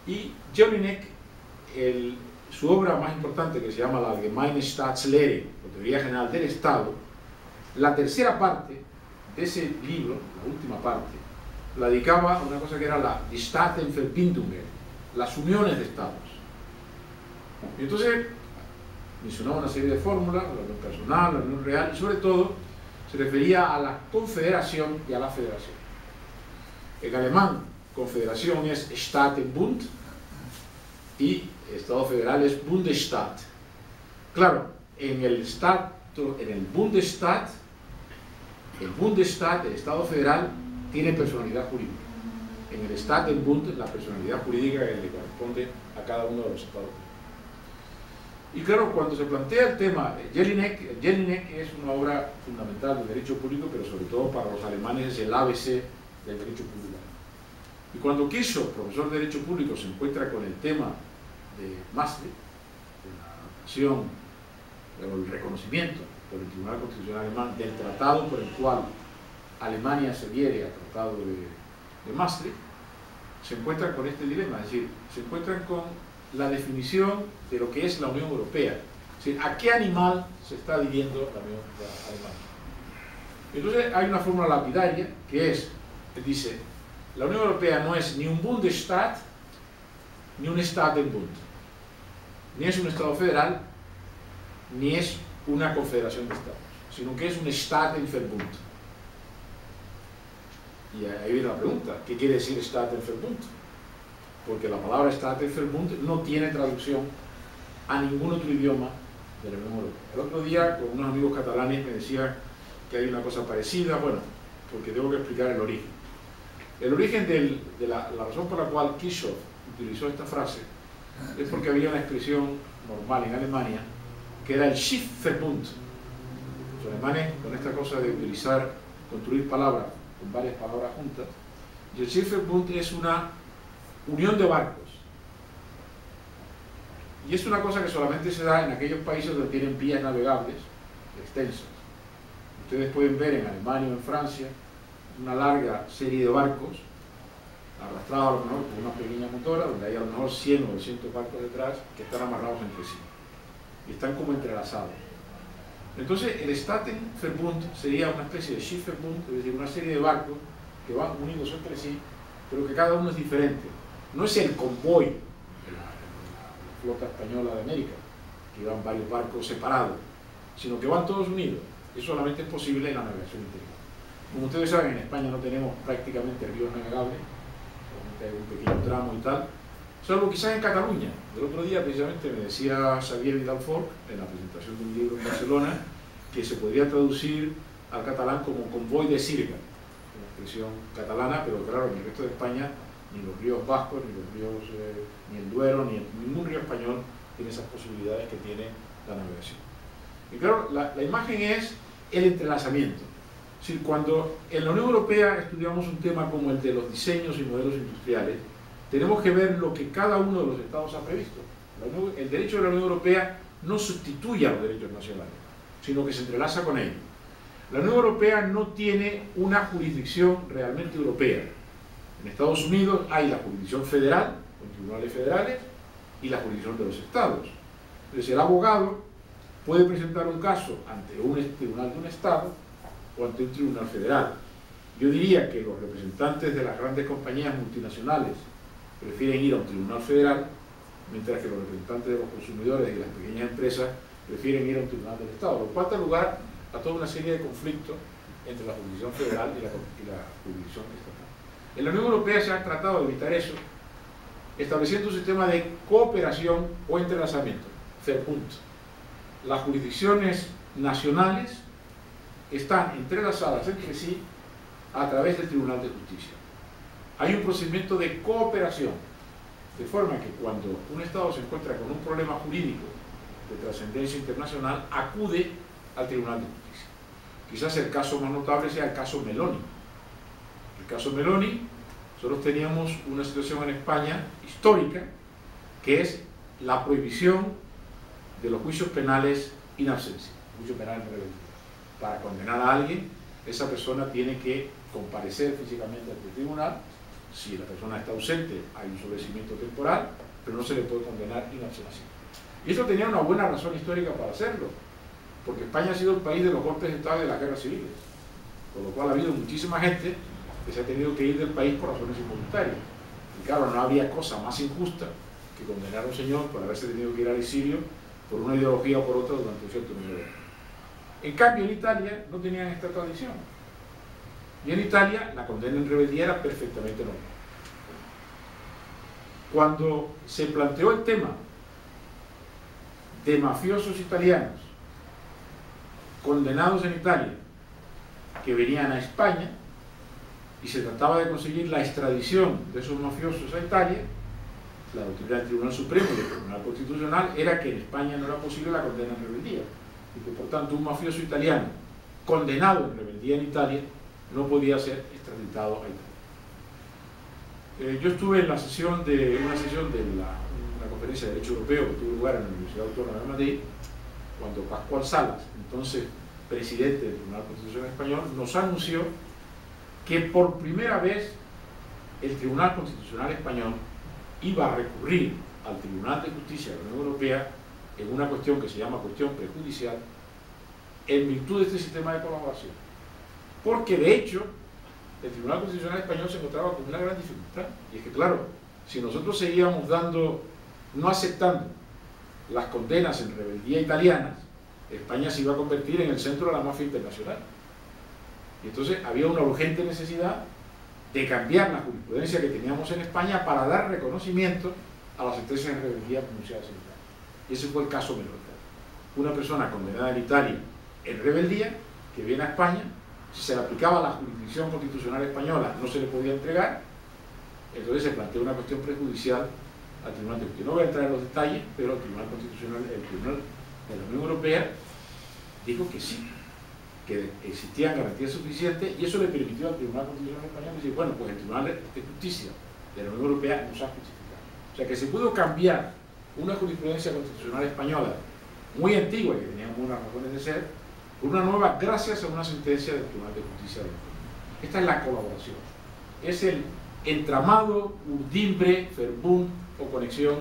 Y Jelinek, su obra más importante, que se llama la Allgemeine Staatslehre, la teoría general del Estado, la tercera parte de ese libro, la última parte, la dedicaba a una cosa que era la Die Staatenverbindungen, las uniones de Estados. Y entonces mencionaba una serie de fórmulas, la unión personal, la unión real, y sobre todo se refería a la confederación y a la federación. En alemán, confederación es Staatenbund y Estado federal es Bundesstaat. Claro, en el Bundesstaat, el Estado federal, tiene personalidad jurídica. En el Staatenbund, la personalidad jurídica que le corresponde a cada uno de los estados. Y claro, cuando se plantea el tema, Jelinek es una obra fundamental del derecho público, pero sobre todo para los alemanes es el ABC del derecho público. Y cuando Kirchhoff, profesor de derecho público, se encuentra con el tema de Maastricht, de la adaptación, el reconocimiento por el Tribunal Constitucional alemán del tratado por el cual Alemania se adhiere al tratado de Maastricht, se encuentran con este dilema, es decir, se encuentran con la definición de lo que es la Unión Europea, es decir, a qué animal se está adhiriendo la Unión Alemana. Entonces hay una fórmula lapidaria que dice, la Unión Europea no es ni un Bundesstaat ni un Staatenbund, ni es un Estado federal ni es una confederación de Estados, sino que es un Staatenverbund. Y ahí viene la pregunta, ¿qué quiere decir Staatenverbund? Porque la palabra Staatenverbund no tiene traducción a ningún otro idioma de la Unión Europea. El otro día, con unos amigos catalanes, me decían que hay una cosa parecida, bueno, porque tengo que explicar el origen. El origen de la razón por la cual Kirchhoff utilizó esta frase es porque había una expresión normal en Alemania que era el Schiffverbund. Los alemanes, con esta cosa de construir palabras con varias palabras juntas, y el Schiffverbund es una unión de barcos. Y es una cosa que solamente se da en aquellos países donde tienen vías navegables extensas. Ustedes pueden ver en Alemania o en Francia una larga serie de barcos arrastrados a lo mejor por una pequeña motora, donde hay a lo mejor 100 o 200 barcos detrás que están amarrados entre sí y están como entrelazados. Entonces el Staatenverbund sería una especie de Schiffverbund, es decir, una serie de barcos que van unidos entre sí, pero que cada uno es diferente. No es el convoy de la flota española de América, que van varios barcos separados, sino que van todos unidos. Eso solamente es posible en la navegación interior. Como ustedes saben, en España no tenemos prácticamente ríos navegables, solamente hay un pequeño tramo y tal, salvo quizás en Cataluña. El otro día precisamente me decía Xavier Vidal-Fort, en la presentación de un libro en Barcelona, que se podría traducir al catalán como convoy de sirga, una expresión catalana, pero claro, en el resto de España ni los ríos vascos, ni el Duero, ni ningún río español tiene esas posibilidades que tiene la navegación. Y claro, la imagen es el entrelazamiento. Es decir, cuando en la Unión Europea estudiamos un tema como el de los diseños y modelos industriales, tenemos que ver lo que cada uno de los estados ha previsto. El derecho de la Unión Europea no sustituye a los derechos nacionales, sino que se entrelaza con ellos. La Unión Europea no tiene una jurisdicción realmente europea. En Estados Unidos hay la jurisdicción federal, con tribunales federales, y la jurisdicción de los estados. Entonces el abogado puede presentar un caso ante un tribunal de un estado o ante un tribunal federal. Yo diría que los representantes de las grandes compañías multinacionales prefieren ir a un tribunal federal, mientras que los representantes de los consumidores y las pequeñas empresas prefieren ir a un tribunal del estado, lo cual da lugar a toda una serie de conflictos entre la jurisdicción federal y la jurisdicción estatal. En la Unión Europea se ha tratado de evitar eso, estableciendo un sistema de cooperación o entrelazamiento. Punto. Las jurisdicciones nacionales están entrelazadas entre sí a través del Tribunal de Justicia. Hay un procedimiento de cooperación, de forma que cuando un Estado se encuentra con un problema jurídico de trascendencia internacional, acude al Tribunal de Justicia. Quizás el caso más notable sea el caso Meloni. El caso Meloni, nosotros teníamos una situación en España histórica, que es la prohibición de los juicios penales in absentia, juicio penal en rebeldía. Para condenar a alguien, esa persona tiene que comparecer físicamente ante el tribunal. Si la persona está ausente, hay un sobreseimiento temporal, pero no se le puede condenar in absentia. Y eso tenía una buena razón histórica para hacerlo, porque España ha sido el país de los golpes de Estado y de las guerras civiles, con lo cual ha habido muchísima gente que se ha tenido que ir del país por razones involuntarias. Y claro, no había cosa más injusta que condenar a un señor por haberse tenido que ir al exilio por una ideología o por otra durante un cierto número de años. En cambio, en Italia no tenían esta tradición. Y en Italia la condena en rebeldía era perfectamente normal. Cuando se planteó el tema de mafiosos italianos condenados en Italia que venían a España y se trataba de conseguir la extradición de esos mafiosos a Italia, la doctrina del Tribunal Supremo y del Tribunal Constitucional era que en España no era posible la condena en rebeldía y que por tanto un mafioso italiano condenado en rebeldía en Italia no podía ser extraditado a Italia. Yo estuve en una sesión de una conferencia de Derecho Europeo que tuvo lugar en la Universidad Autónoma de Madrid, cuando Pascual Salas, entonces presidente del Tribunal Constitucional Español, nos anunció que por primera vez el Tribunal Constitucional Español iba a recurrir al Tribunal de Justicia de la Unión Europea en una cuestión que se llama cuestión prejudicial en virtud de este sistema de colaboración. Porque de hecho el Tribunal Constitucional Español se encontraba con una gran dificultad, y es que claro, si nosotros seguíamos no aceptando las condenas en rebeldía italianas, España se iba a convertir en el centro de la mafia internacional. Y entonces había una urgente necesidad de cambiar la jurisprudencia que teníamos en España para dar reconocimiento a las sentencias de rebeldía pronunciadas en Italia. Y ese fue el caso Meloni. Una persona condenada en Italia en rebeldía, que viene a España, si se le aplicaba la jurisdicción constitucional española no se le podía entregar, entonces se planteó una cuestión prejudicial al Tribunal de Justicia. No voy a entrar en los detalles, pero el Tribunal Constitucional, el Tribunal de la Unión Europea dijo que sí, que existían garantías suficientes, y eso le permitió al Tribunal Constitucional Español decir, bueno, pues el Tribunal de Justicia de la Unión Europea nos ha justificado. O sea que se pudo cambiar una jurisprudencia constitucional española muy antigua, que tenía buenas razones de ser, por una nueva gracias a una sentencia del Tribunal de Justicia de la Unión Europea. Esta es la colaboración. Es el entramado, urdimbre, verbund o conexión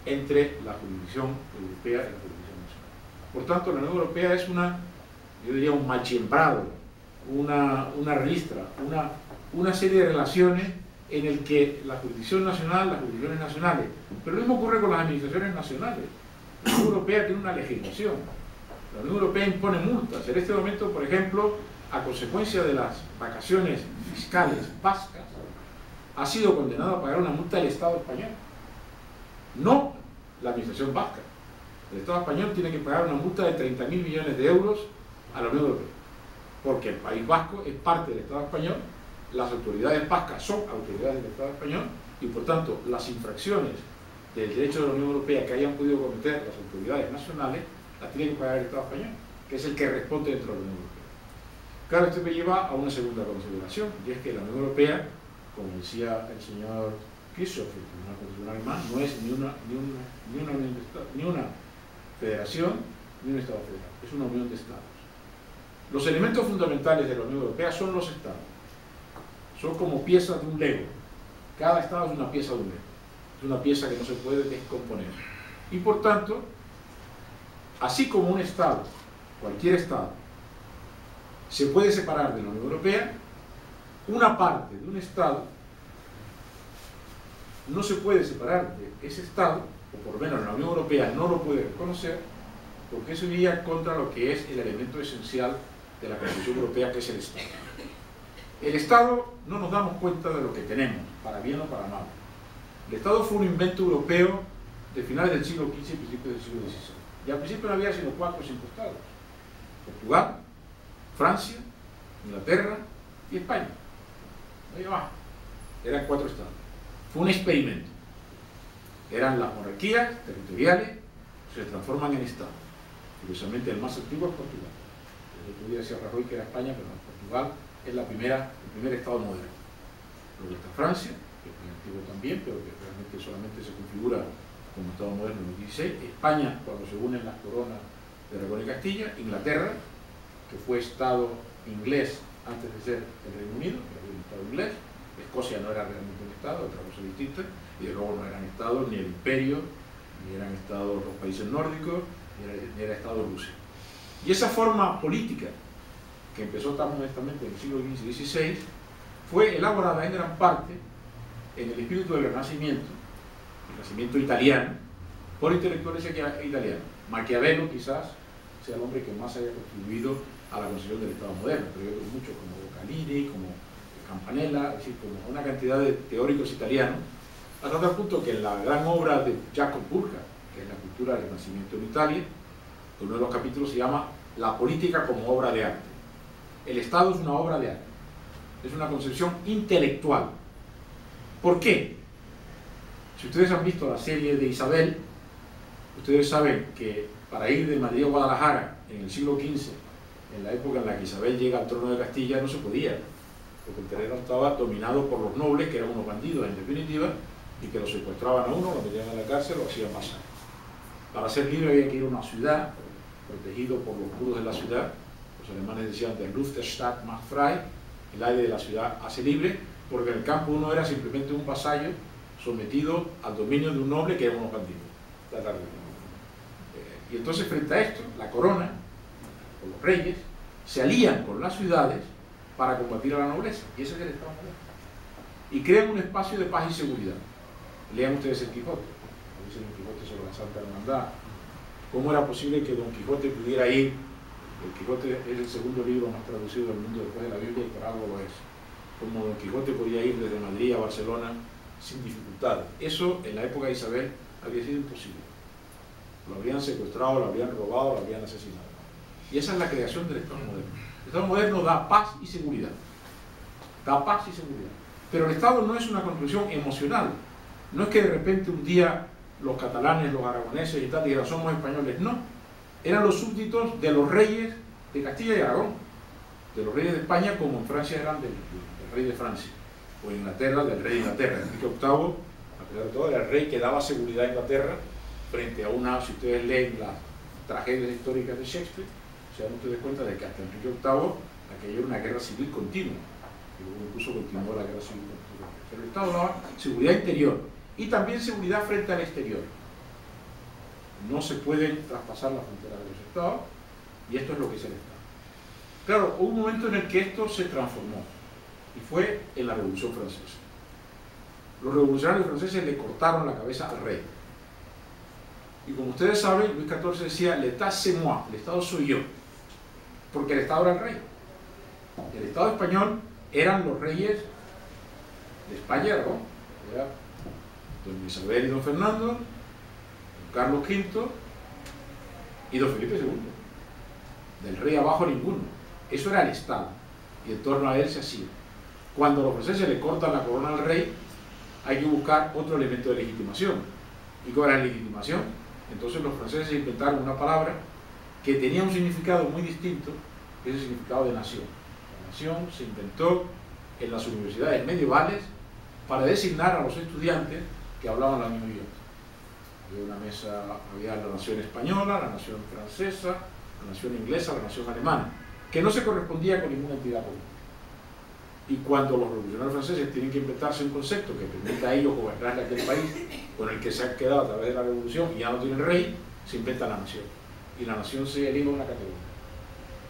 entre la jurisdicción europea y la jurisdicción nacional. Por tanto, la Unión Europea es yo diría un machembrado, una ristra, una serie de relaciones en el que la jurisdicción nacional, las jurisdicciones nacionales, pero lo mismo ocurre con las administraciones nacionales. La Unión Europea tiene una legislación, la Unión Europea impone multas. En este momento, por ejemplo, a consecuencia de las vacaciones fiscales vascas, ha sido condenado a pagar una multa el Estado español, no la administración vasca. El Estado español tiene que pagar una multa de 30.000 millones de euros a la Unión Europea, porque el País Vasco es parte del Estado español, las autoridades vascas son autoridades del Estado español, y por tanto las infracciones del derecho de la Unión Europea que hayan podido cometer las autoridades nacionales las tiene que pagar el Estado español, que es el que responde dentro de la Unión Europea. Claro, esto me lleva a una segunda consideración, y es que la Unión Europea, como decía el señor ¿Qué es el Tribunal Constitucional alemán? No es ni una federación ni un Estado federal, es una unión de Estados. Los elementos fundamentales de la Unión Europea son los Estados. Son como piezas de un Lego. Cada Estado es una pieza de un Lego. Es una pieza que no se puede descomponer. Y por tanto, así como un Estado, cualquier Estado, se puede separar de la Unión Europea, una parte de un Estado no se puede separar de ese Estado, o por lo menos la Unión Europea no lo puede reconocer, porque eso iría contra lo que es el elemento esencial de la Constitución Europea, que es el Estado. El Estado no nos damos cuenta de lo que tenemos, para bien o para mal. El Estado fue un invento europeo de finales del siglo XV y principios del siglo XVI. Y al principio no había sino 4 o 5 estados: Portugal, Francia, Inglaterra y España. Ahí abajo. Eran 4 estados. Fue un experimento. Eran las monarquías territoriales, se transforman en estados. Curiosamente, el más antiguo es Portugal. El otro día decía Rajoy que era España, pero no, Portugal es el primer estado moderno. Luego está Francia, que es muy antiguo también, pero que realmente solamente se configura como estado moderno en el 16. España, cuando se unen las coronas de Aragón y Castilla. Inglaterra, que fue estado inglés antes de ser el Reino Unido, que era un estado inglés. Escocia no era realmente un estado, otra cosa distinta, y de luego no eran estados ni el imperio, ni eran estados los países nórdicos, ni era estado Rusia. Y esa forma política, que empezó tan modestamente en el siglo XV y XVI, fue elaborada en gran parte en el espíritu del Renacimiento, el Renacimiento italiano, por intelectuales italianos. Maquiavelo quizás sea el hombre que más haya contribuido a la concepción del Estado moderno, pero hay otros muchos como Boccalini, como Campanella, es decir, como una cantidad de teóricos italianos, hasta tal punto que en la gran obra de Jacob Burckhardt, que es la cultura del Renacimiento en Italia, uno de los capítulos se llama La política como obra de arte. El Estado es una obra de arte, es una concepción intelectual. ¿Por qué? Si ustedes han visto la serie de Isabel, ustedes saben que para ir de Madrid a Guadalajara en el siglo XV, en la época en la que Isabel llega al trono de Castilla, no se podía, porque el terreno estaba dominado por los nobles, que eran unos bandidos en definitiva, y que lo secuestraban a uno, lo metían en la cárcel, lo hacían pasar. Para ser libre había que ir a una ciudad, protegido por los muros de la ciudad. Los alemanes decían der Luft der Stadt macht frei, el aire de la ciudad hace libre, porque en el campo uno era simplemente un vasallo sometido al dominio de un noble que eran unos bandidos. Y entonces, frente a esto, la corona, o los reyes, se alían con las ciudades para combatir a la nobleza, y ese es el Estado moderno. Y crean un espacio de paz y seguridad. Lean ustedes el Quijote, dice Don Quijote sobre la Santa Hermandad. ¿Cómo era posible que Don Quijote pudiera ir? El Quijote es el segundo libro más traducido del mundo después de la Biblia, y por algo lo es. Como Don Quijote podía ir desde Madrid a Barcelona sin dificultad. Eso en la época de Isabel había sido imposible. Lo habrían secuestrado, lo habrían robado, lo habrían asesinado. Y esa es la creación del Estado moderno. El Estado moderno da paz y seguridad. Da paz y seguridad. Pero el Estado no es una construcción emocional. No es que de repente un día los catalanes, los aragoneses y tal dijeran somos españoles. No. Eran los súbditos de los reyes de Castilla y Aragón. De los reyes de España, como en Francia eran del rey de Francia. O en Inglaterra del rey de Inglaterra. Enrique VIII, a pesar de todo, era el rey que daba seguridad a Inglaterra frente a una, si ustedes leen las tragedias históricas de Shakespeare, se dan ustedes cuenta de que hasta Enrique VIII aquello era una guerra civil continua, y luego incluso continuó la guerra civil continua. Pero el Estado daba seguridad interior y también seguridad frente al exterior. No se pueden traspasar las fronteras de los Estados, y esto es lo que es el Estado. Claro, hubo un momento en el que esto se transformó, y fue en la Revolución Francesa. Los revolucionarios franceses le cortaron la cabeza al rey. Y como ustedes saben, Luis XIV decía, l'État c'est moi, el Estado soy yo, porque el Estado era el rey. El Estado español eran los reyes de España y Aragón. Era don Isabel y don Fernando, don Carlos V y don Felipe II. Del rey abajo ninguno. Eso era el Estado, y en torno a él se hacía. Cuando los franceses le cortan la corona al rey, hay que buscar otro elemento de legitimación. ¿Y cuál era la legitimación? Entonces los franceses inventaron una palabra que tenía un significado muy distinto, que es el significado de nación. La nación se inventó en las universidades medievales para designar a los estudiantes que hablaban la misma idioma. Había una mesa, había la nación española, la nación francesa, la nación inglesa, la nación alemana, que no se correspondía con ninguna entidad política. Y cuando los revolucionarios franceses tienen que inventarse un concepto que permita a ellos gobernar aquel país con el que se han quedado a través de la revolución y ya no tienen rey, se inventa la nación. Y la nación se eleva una categoría.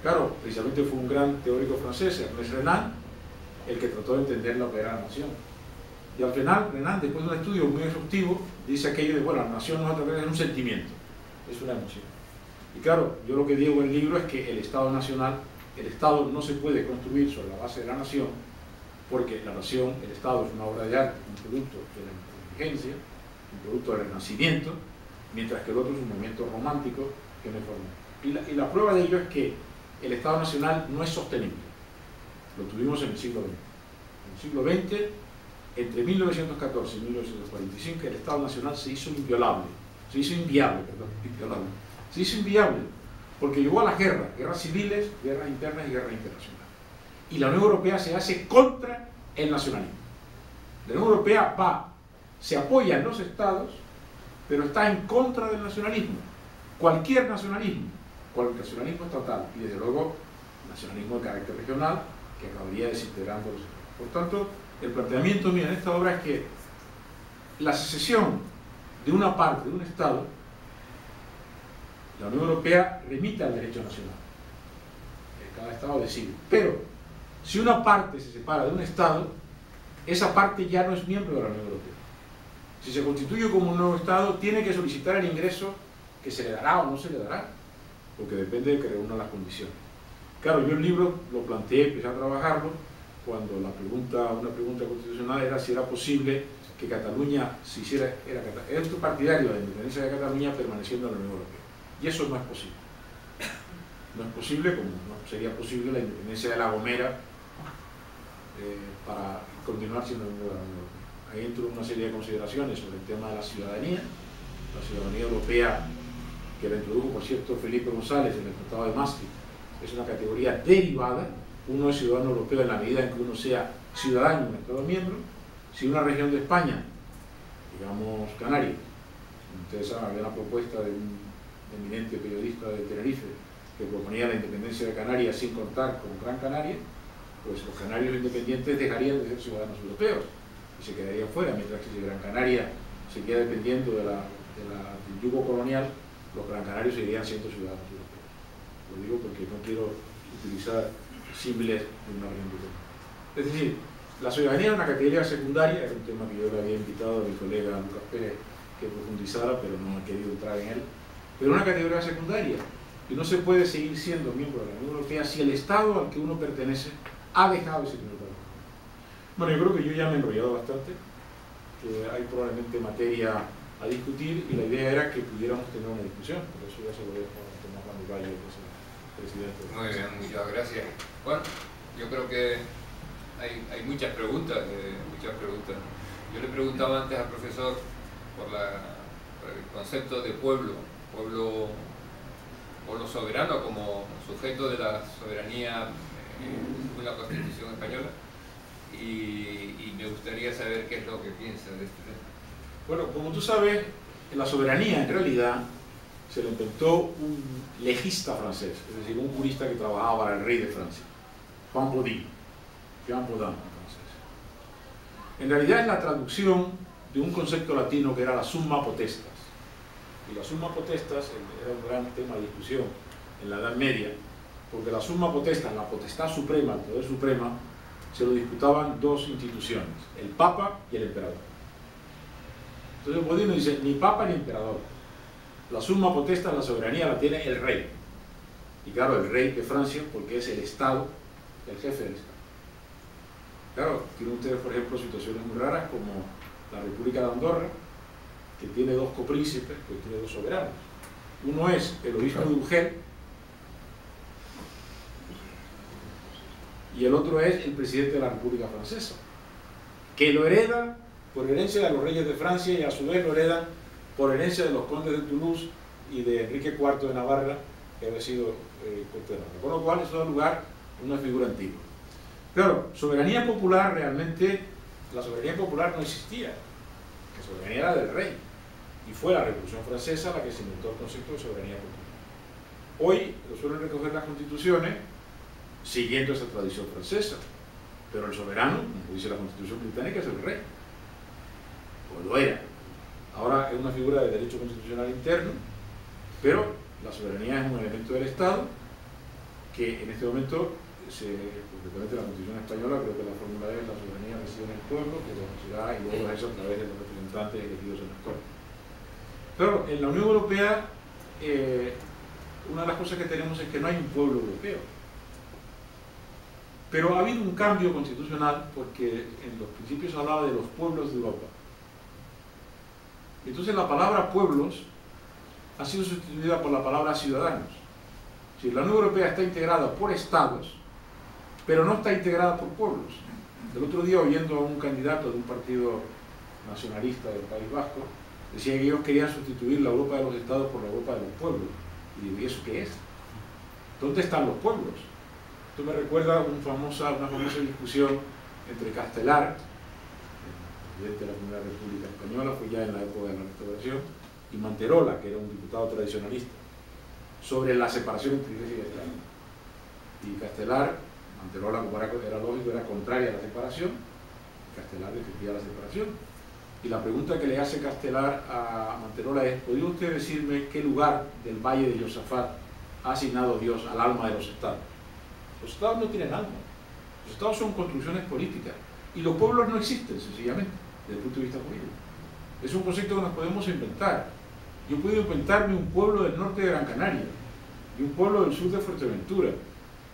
Claro, precisamente fue un gran teórico francés, Ernest Renan, el que trató de entender lo que era la nación. Y al final, Renan, después de un estudio muy exhaustivo, dice aquello de, bueno, la nación no es otra cosa, es un sentimiento, es una emoción. Y claro, yo lo que digo en el libro es que el Estado nacional, el Estado no se puede construir sobre la base de la nación, porque la nación, el Estado es una obra de arte, un producto de la inteligencia, un producto del Renacimiento, mientras que el otro es un movimiento romántico que no es formal. Y la prueba de ello es que el Estado nacional no es sostenible. Lo tuvimos en el siglo XX. En el siglo XX, entre 1914 y 1945, el Estado nacional se hizo inviolable. Se hizo inviable, porque llevó a las guerras civiles, guerras internas y guerras internacionales. Y la Unión Europea se hace contra el nacionalismo. La Unión Europea se apoya en los estados, pero está en contra del nacionalismo. Cualquier nacionalismo estatal, y desde luego nacionalismo de carácter regional, que acabaría desintegrando los estados. Por tanto, el planteamiento mío en esta obra es que la secesión de una parte de un estado, la Unión Europea remite al derecho nacional. Cada estado decide. Pero, si una parte se separa de un estado, esa parte ya no es miembro de la Unión Europea. Si se constituye como un nuevo estado, tiene que solicitar el ingreso que se le dará o no se le dará, porque depende de que reúna las condiciones. Claro, yo el libro lo planteé, empecé a trabajarlo, cuando una pregunta constitucional era si era posible que Cataluña se hiciera, era partidario de la independencia de Cataluña permaneciendo en la Unión Europea. Y eso no es posible. No es posible, como no sería posible la independencia de La Gomera para continuar siendo miembro de la Unión Europea. Ahí entró una serie de consideraciones sobre el tema de la ciudadanía europea, que la introdujo, por cierto, Felipe González en el Tratado de Maastricht. Es una categoría derivada. Uno es ciudadano europeo en la medida en que uno sea ciudadano de un Estado miembro. Si una región de España, digamos Canarias, ustedes saben, había una propuesta de un eminente periodista de Tenerife que proponía la independencia de Canarias sin contar con Gran Canaria, pues los canarios independientes dejarían de ser ciudadanos europeos y se quedarían fuera, mientras que si Gran Canaria se queda dependiendo del yugo colonial, los gran canarios seguirían siendo ciudadanos europeos. Lo digo porque no quiero utilizar símiles de una región de. Es decir, la ciudadanía es una categoría secundaria, es un tema que yo le había invitado a mi colega Lucas Pérez que profundizara, pero no he querido entrar en él. Pero una categoría secundaria, y no se puede seguir siendo miembro de la Unión Europea si el Estado al que uno pertenece ha dejado ese miembro. Bueno, yo creo que yo ya me he enrollado bastante, que hay probablemente materia a discutir, y la idea era que pudiéramos tener una discusión, por eso ya se lo dejo a Tomás Valle, que es el presidente. Muy bien, muchas gracias. Bueno, yo creo que hay muchas preguntas, Yo le preguntaba antes al profesor por el concepto de pueblo soberano como sujeto de la soberanía en la Constitución española, y me gustaría saber qué es lo que piensa de este tema. Bueno, como tú sabes, la soberanía en realidad se la inventó un legista francés, es decir, un jurista que trabajaba para el rey de Francia, Jean Baudin en francés. En realidad es la traducción de un concepto latino que era la summa potestas. Y la summa potestas era un gran tema de discusión en la Edad Media, porque la summa potestas, la potestad suprema, el poder supremo, se lo disputaban dos instituciones, el Papa y el Emperador. Entonces Baudin dice, ni Papa ni Emperador. La summa potestas, la soberanía la tiene el rey. Y claro, el rey de Francia, porque es el Estado, el jefe del Estado. Claro, tienen ustedes, por ejemplo, situaciones muy raras como la República de Andorra, que tiene dos copríncipes, pues tiene dos soberanos. Uno es el obispo de Urgel y el otro es el presidente de la República Francesa, que lo hereda por herencia de los reyes de Francia y a su vez lo heredan por herencia de los condes de Toulouse y de Enrique IV de Navarra, que había sido conde de Navarra. Con lo cual eso da lugar a una figura antigua. Claro, soberanía popular realmente la soberanía popular no existía, la soberanía era del rey, y fue la Revolución Francesa la que se inventó el concepto de soberanía popular. Hoy lo suelen recoger las constituciones siguiendo esa tradición francesa, pero el soberano, como dice la Constitución británica, es el rey, o lo era. Ahora es una figura de derecho constitucional interno, pero la soberanía es un elemento del Estado que en este momento, concretamente la Constitución española, creo que la fórmula es: la soberanía reside en el pueblo, que lo elegirá y luego lo hace a través de los representantes elegidos en las Cortes. Claro, en la Unión Europea, una de las cosas que tenemos es que no hay un pueblo europeo. Pero ha habido un cambio constitucional porque en los principios se hablaba de los pueblos de Europa. Entonces la palabra pueblos ha sido sustituida por la palabra ciudadanos. Si la Unión Europea está integrada por estados, pero no está integrada por pueblos. El otro día, oyendo a un candidato de un partido nacionalista del País Vasco, decía que ellos querían sustituir la Europa de los estados por la Europa de los pueblos. Y digo, ¿y eso qué es? ¿Dónde están los pueblos? Esto me recuerda una famosa discusión entre Castelar, el presidente de la Primera República Española, fue ya en la época de la Restauración, y Manterola, que era un diputado tradicionalista, sobre la separación entre Iglesia y Estado. Y Castelar, Manterola, como era lógico, era contraria a la separación, y Castelar defendía la separación. Y la pregunta que le hace Castelar a Manterola es: ¿podría usted decirme qué lugar del Valle de Josafat ha asignado Dios al alma de los estados? Los estados no tienen alma. Los estados son construcciones políticas. Y los pueblos no existen, sencillamente, desde el punto de vista político. Es un concepto que nos podemos inventar. Yo puedo inventarme un pueblo del norte de Gran Canaria, y un pueblo del sur de Fuerteventura,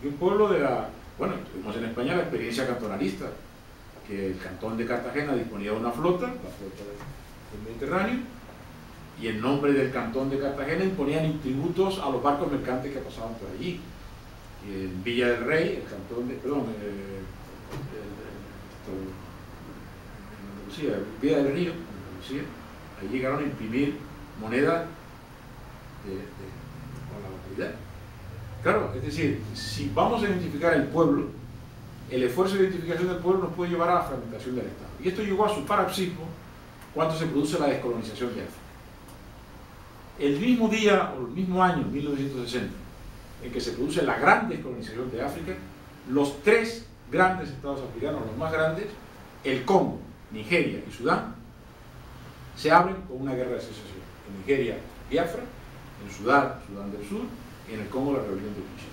y un pueblo de la... Bueno, tuvimos en España la experiencia cantonalista, que el cantón de Cartagena disponía de una flota, la flota del Mediterráneo, y en nombre del cantón de Cartagena imponían tributos a los barcos mercantes que pasaban por allí. Y en Villa del Rey, el cantón de... Perdón, Andalucía, Villa del Río, Andalucía, ahí llegaron a imprimir moneda con la localidad. Claro, es decir, si vamos a identificar el pueblo, el esfuerzo de identificación del pueblo nos puede llevar a la fragmentación del Estado. Y esto llegó a su paroxismo cuando se produce la descolonización de África. El mismo día o el mismo año, 1960, en que se produce la gran descolonización de África, los tres grandes estados africanos, los más grandes, el Congo, Nigeria y Sudán, se abren con una guerra de secesión. En Nigeria, Biafra; en Sudán, Sudán del Sur; y en el Congo, la rebelión de Kinshasa.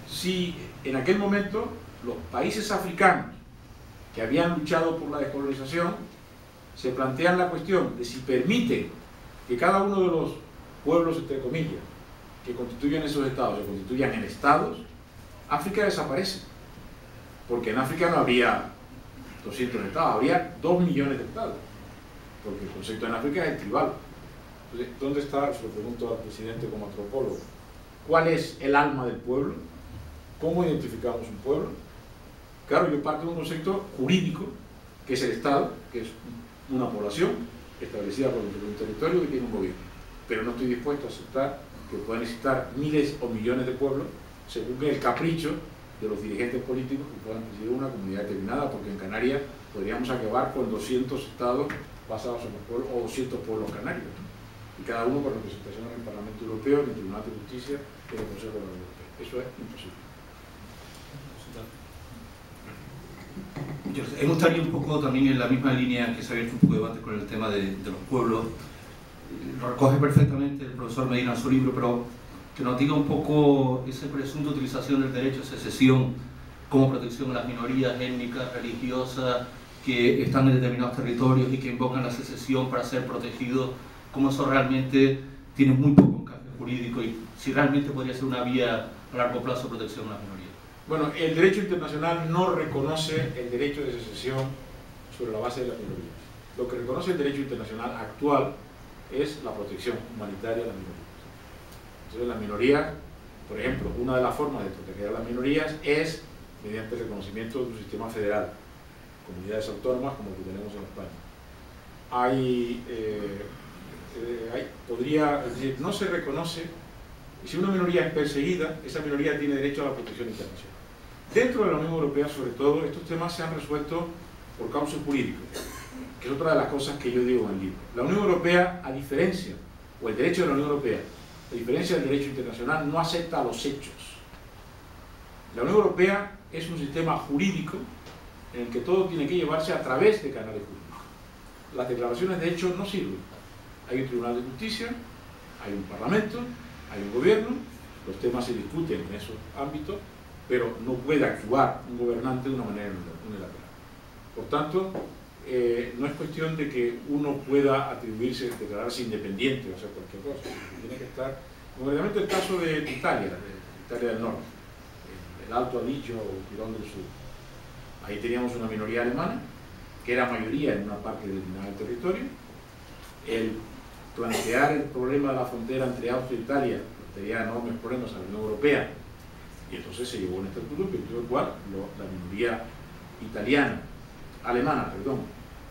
Si en aquel momento los países africanos que habían luchado por la descolonización se plantean la cuestión de si permiten que cada uno de los pueblos, entre comillas, que constituyen esos estados, se constituyan en estados, África desaparece. Porque en África no habría 200 estados, habría 2 millones de estados. Porque el concepto en África es el tribal. Entonces, ¿dónde está? Se lo pregunto al presidente como antropólogo. ¿Cuál es el alma del pueblo? ¿Cómo identificamos un pueblo? Claro, yo parto de un concepto jurídico, que es el Estado, que es una población establecida por un territorio que tiene un gobierno. Pero no estoy dispuesto a aceptar que puedan existir miles o millones de pueblos según el capricho de los dirigentes políticos que puedan presidir una comunidad determinada, porque en Canarias podríamos acabar con 200 estados basados en los pueblos, o 200 pueblos canarios, ¿no? Y cada uno con representación en el Parlamento Europeo, en el Tribunal de Justicia y en el Consejo de la Unión Europea. Eso es imposible. Me gustaría un poco también en la misma línea que se ha abierto un poco de debate con el tema de los pueblos. Lo recoge perfectamente el profesor Medina en su libro, pero que nos diga un poco esa presunta utilización del derecho a secesión como protección a las minorías étnicas, religiosas, que están en determinados territorios y que invocan la secesión para ser protegidos, cómo eso realmente tiene muy poco encaje jurídico y si realmente podría ser una vía a largo plazo de protección a las minorías. Bueno, el derecho internacional no reconoce el derecho de secesión sobre la base de las minorías. Lo que reconoce el derecho internacional actual es la protección humanitaria de las minorías. Entonces, las minorías, por ejemplo, una de las formas de proteger a las minorías es mediante el reconocimiento de un sistema federal, comunidades autónomas como el que tenemos en España. Es decir, no se reconoce, y si una minoría es perseguida, esa minoría tiene derecho a la protección internacional. Dentro de la Unión Europea, sobre todo, estos temas se han resuelto por cauce jurídico, que es otra de las cosas que yo digo en el libro. La Unión Europea, a diferencia, o el derecho de la Unión Europea, a diferencia del derecho internacional, no acepta los hechos. La Unión Europea es un sistema jurídico en el que todo tiene que llevarse a través de canales jurídicos. Las declaraciones de hechos no sirven. Hay un Tribunal de Justicia, hay un Parlamento, hay un gobierno, los temas se discuten en esos ámbitos, pero no puede actuar un gobernante de una manera unilateral. Por tanto, no es cuestión de que uno pueda atribuirse, declararse independiente o hacer cualquier cosa. Tiene que estar, concretamente el caso de Italia del Norte, el Alto Adige o Tirón del Sur. Ahí teníamos una minoría alemana, que era mayoría en una parte determinada del territorio. El plantear el problema de la frontera entre Austria e Italia tenía enormes problemas a la Unión Europea, y entonces se llevó un estatuto en virtud del cual la minoría alemana,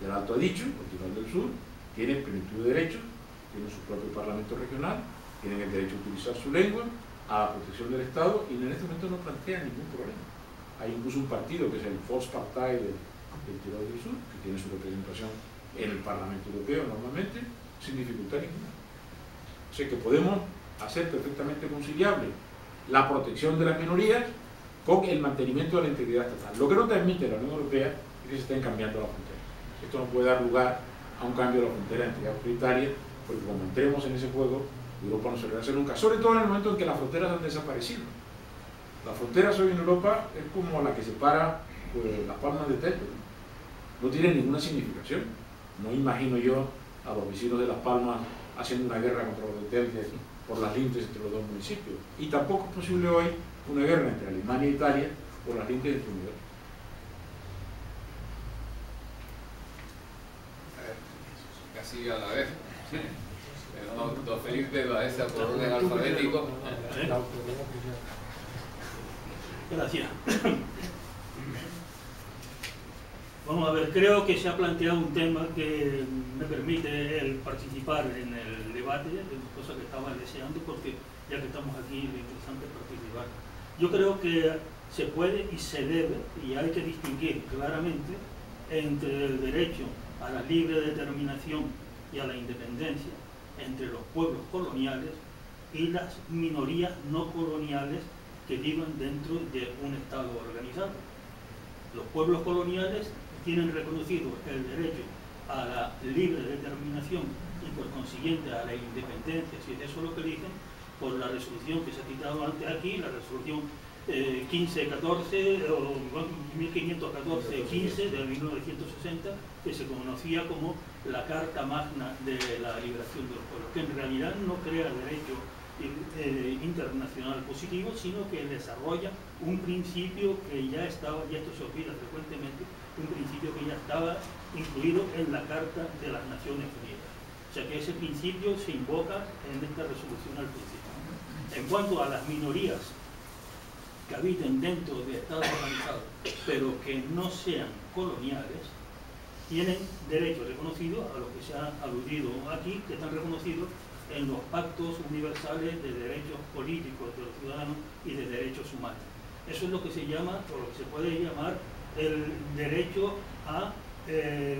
del Alto Adige, o Tirol del Sur, tiene plenitud de derechos, tiene su propio parlamento regional, tienen el derecho a utilizar su lengua, a la protección del Estado, y en este momento no plantea ningún problema. Hay incluso un partido que es el Volkspartei del Tirol del Sur, que tiene su representación en el Parlamento Europeo normalmente, sin dificultad ninguna. O sea que podemos hacer perfectamente conciliable la protección de las minorías con el mantenimiento de la integridad estatal. Lo que no permite la Unión Europea es que se estén cambiando las fronteras. Esto no puede dar lugar a un cambio de la frontera entre Austria e Italia, porque como entremos en ese juego, Europa no se rehace nunca, sobre todo en el momento en que las fronteras han desaparecido. Las fronteras hoy en Europa es como la que separa las palmas de Telde. No tiene ninguna significación. No imagino yo a los vecinos de Las Palmas haciendo una guerra contra los de Telde por las lindes entre los dos municipios. Y tampoco es posible hoy una guerra entre Alemania e Italia por las lindes entre unidades. Casi a la vez. Don Felipe Baeza, por orden alfabético. Gracias. Vamos a ver, creo que se ha planteado un tema que me permite el participar en el debate, cosa que estaba deseando, porque ya que estamos aquí, lo interesante es participar. Yo creo que se puede y se debe, y hay que distinguir claramente entre el derecho a la libre determinación y a la independencia, entre los pueblos coloniales y las minorías no coloniales que viven dentro de un Estado organizado. Los pueblos coloniales tienen reconocido el derecho a la libre determinación y por consiguiente a la independencia, si es eso lo que dicen, por la resolución que se ha citado antes aquí, la resolución 1514 o 1514-15 de 1960, que se conocía como la Carta Magna de la Liberación de los Pueblos, que en realidad no crea derecho internacional positivo, sino que desarrolla un principio que ya estaba, y esto se olvida frecuentemente, un principio que ya estaba incluido en la Carta de las Naciones Unidas. O sea que ese principio se invoca en esta resolución al principio. En cuanto a las minorías que habiten dentro de Estados organizados, pero que no sean coloniales, tienen derecho reconocido a lo que se ha aludido aquí, que están reconocidos en los pactos universales de derechos políticos de los ciudadanos y de derechos humanos. Eso es lo que se llama, o lo que se puede llamar, el derecho a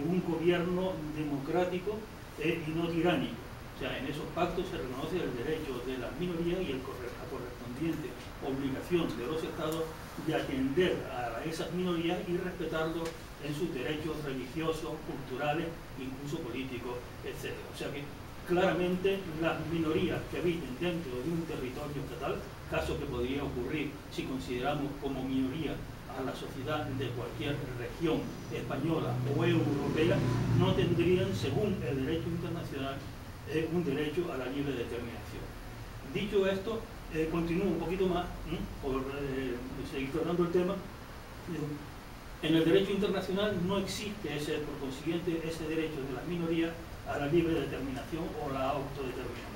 un gobierno democrático y no tiránico. O sea, en esos pactos se reconoce el derecho de las minorías y la correspondiente obligación de los estados de atender a esas minorías y respetarlos en sus derechos religiosos, culturales, incluso políticos, etc. O sea que claramente las minorías que habiten dentro de un territorio estatal, caso que podría ocurrir si consideramos como minoría a la sociedad de cualquier región española o europea, no tendrían, según el derecho internacional, un derecho a la libre determinación. Dicho esto, continúo un poquito más, por seguir tratando el tema. En el derecho internacional no existe por consiguiente, ese derecho de las minorías a la libre determinación o la autodeterminación.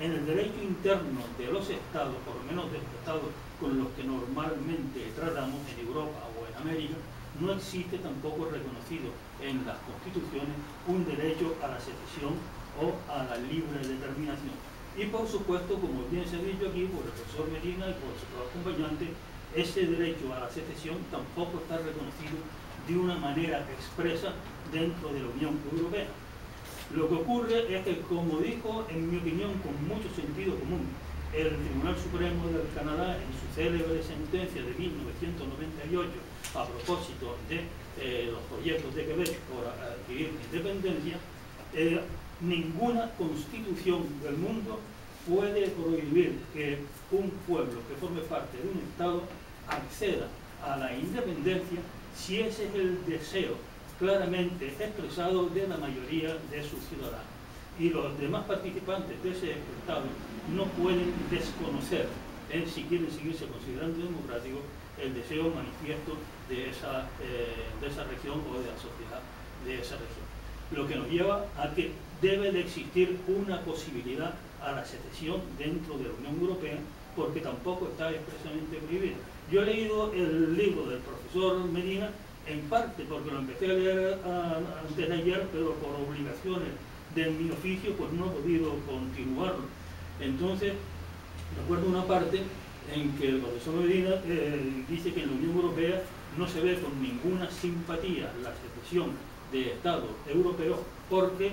En el derecho interno de los estados, por lo menos de los estados con los que normalmente tratamos en Europa o en América, no existe tampoco reconocido en las constituciones un derecho a la secesión o a la libre determinación. Y por supuesto, como bien se ha dicho aquí por el profesor Medina y por su acompañante, ese derecho a la secesión tampoco está reconocido de una manera expresa dentro de la Unión Europea. Lo que ocurre es que, como dijo, en mi opinión, con mucho sentido común, el Tribunal Supremo del Canadá, en su célebre sentencia de 1998, a propósito de los proyectos de Quebec por adquirir independencia, ninguna constitución del mundo puede prohibir que un pueblo que forme parte de un Estado acceda a la independencia si ese es el deseo claramente expresado de la mayoría de sus ciudadanos. Y los demás participantes de ese Estado no pueden desconocer, si quieren seguirse considerando democráticos, el deseo manifiesto de esa región o de la sociedad de esa región. Lo que nos lleva a que debe de existir una posibilidad a la secesión dentro de la Unión Europea, porque tampoco está expresamente prohibida. Yo he leído el libro del profesor Medina, en parte porque lo empecé a leer antes de ayer, pero por obligaciones de mi oficio pues no he podido continuarlo. Entonces, recuerdo una parte en que el profesor Medina dice que en la Unión Europea no se ve con ninguna simpatía la secesión de Estados europeos porque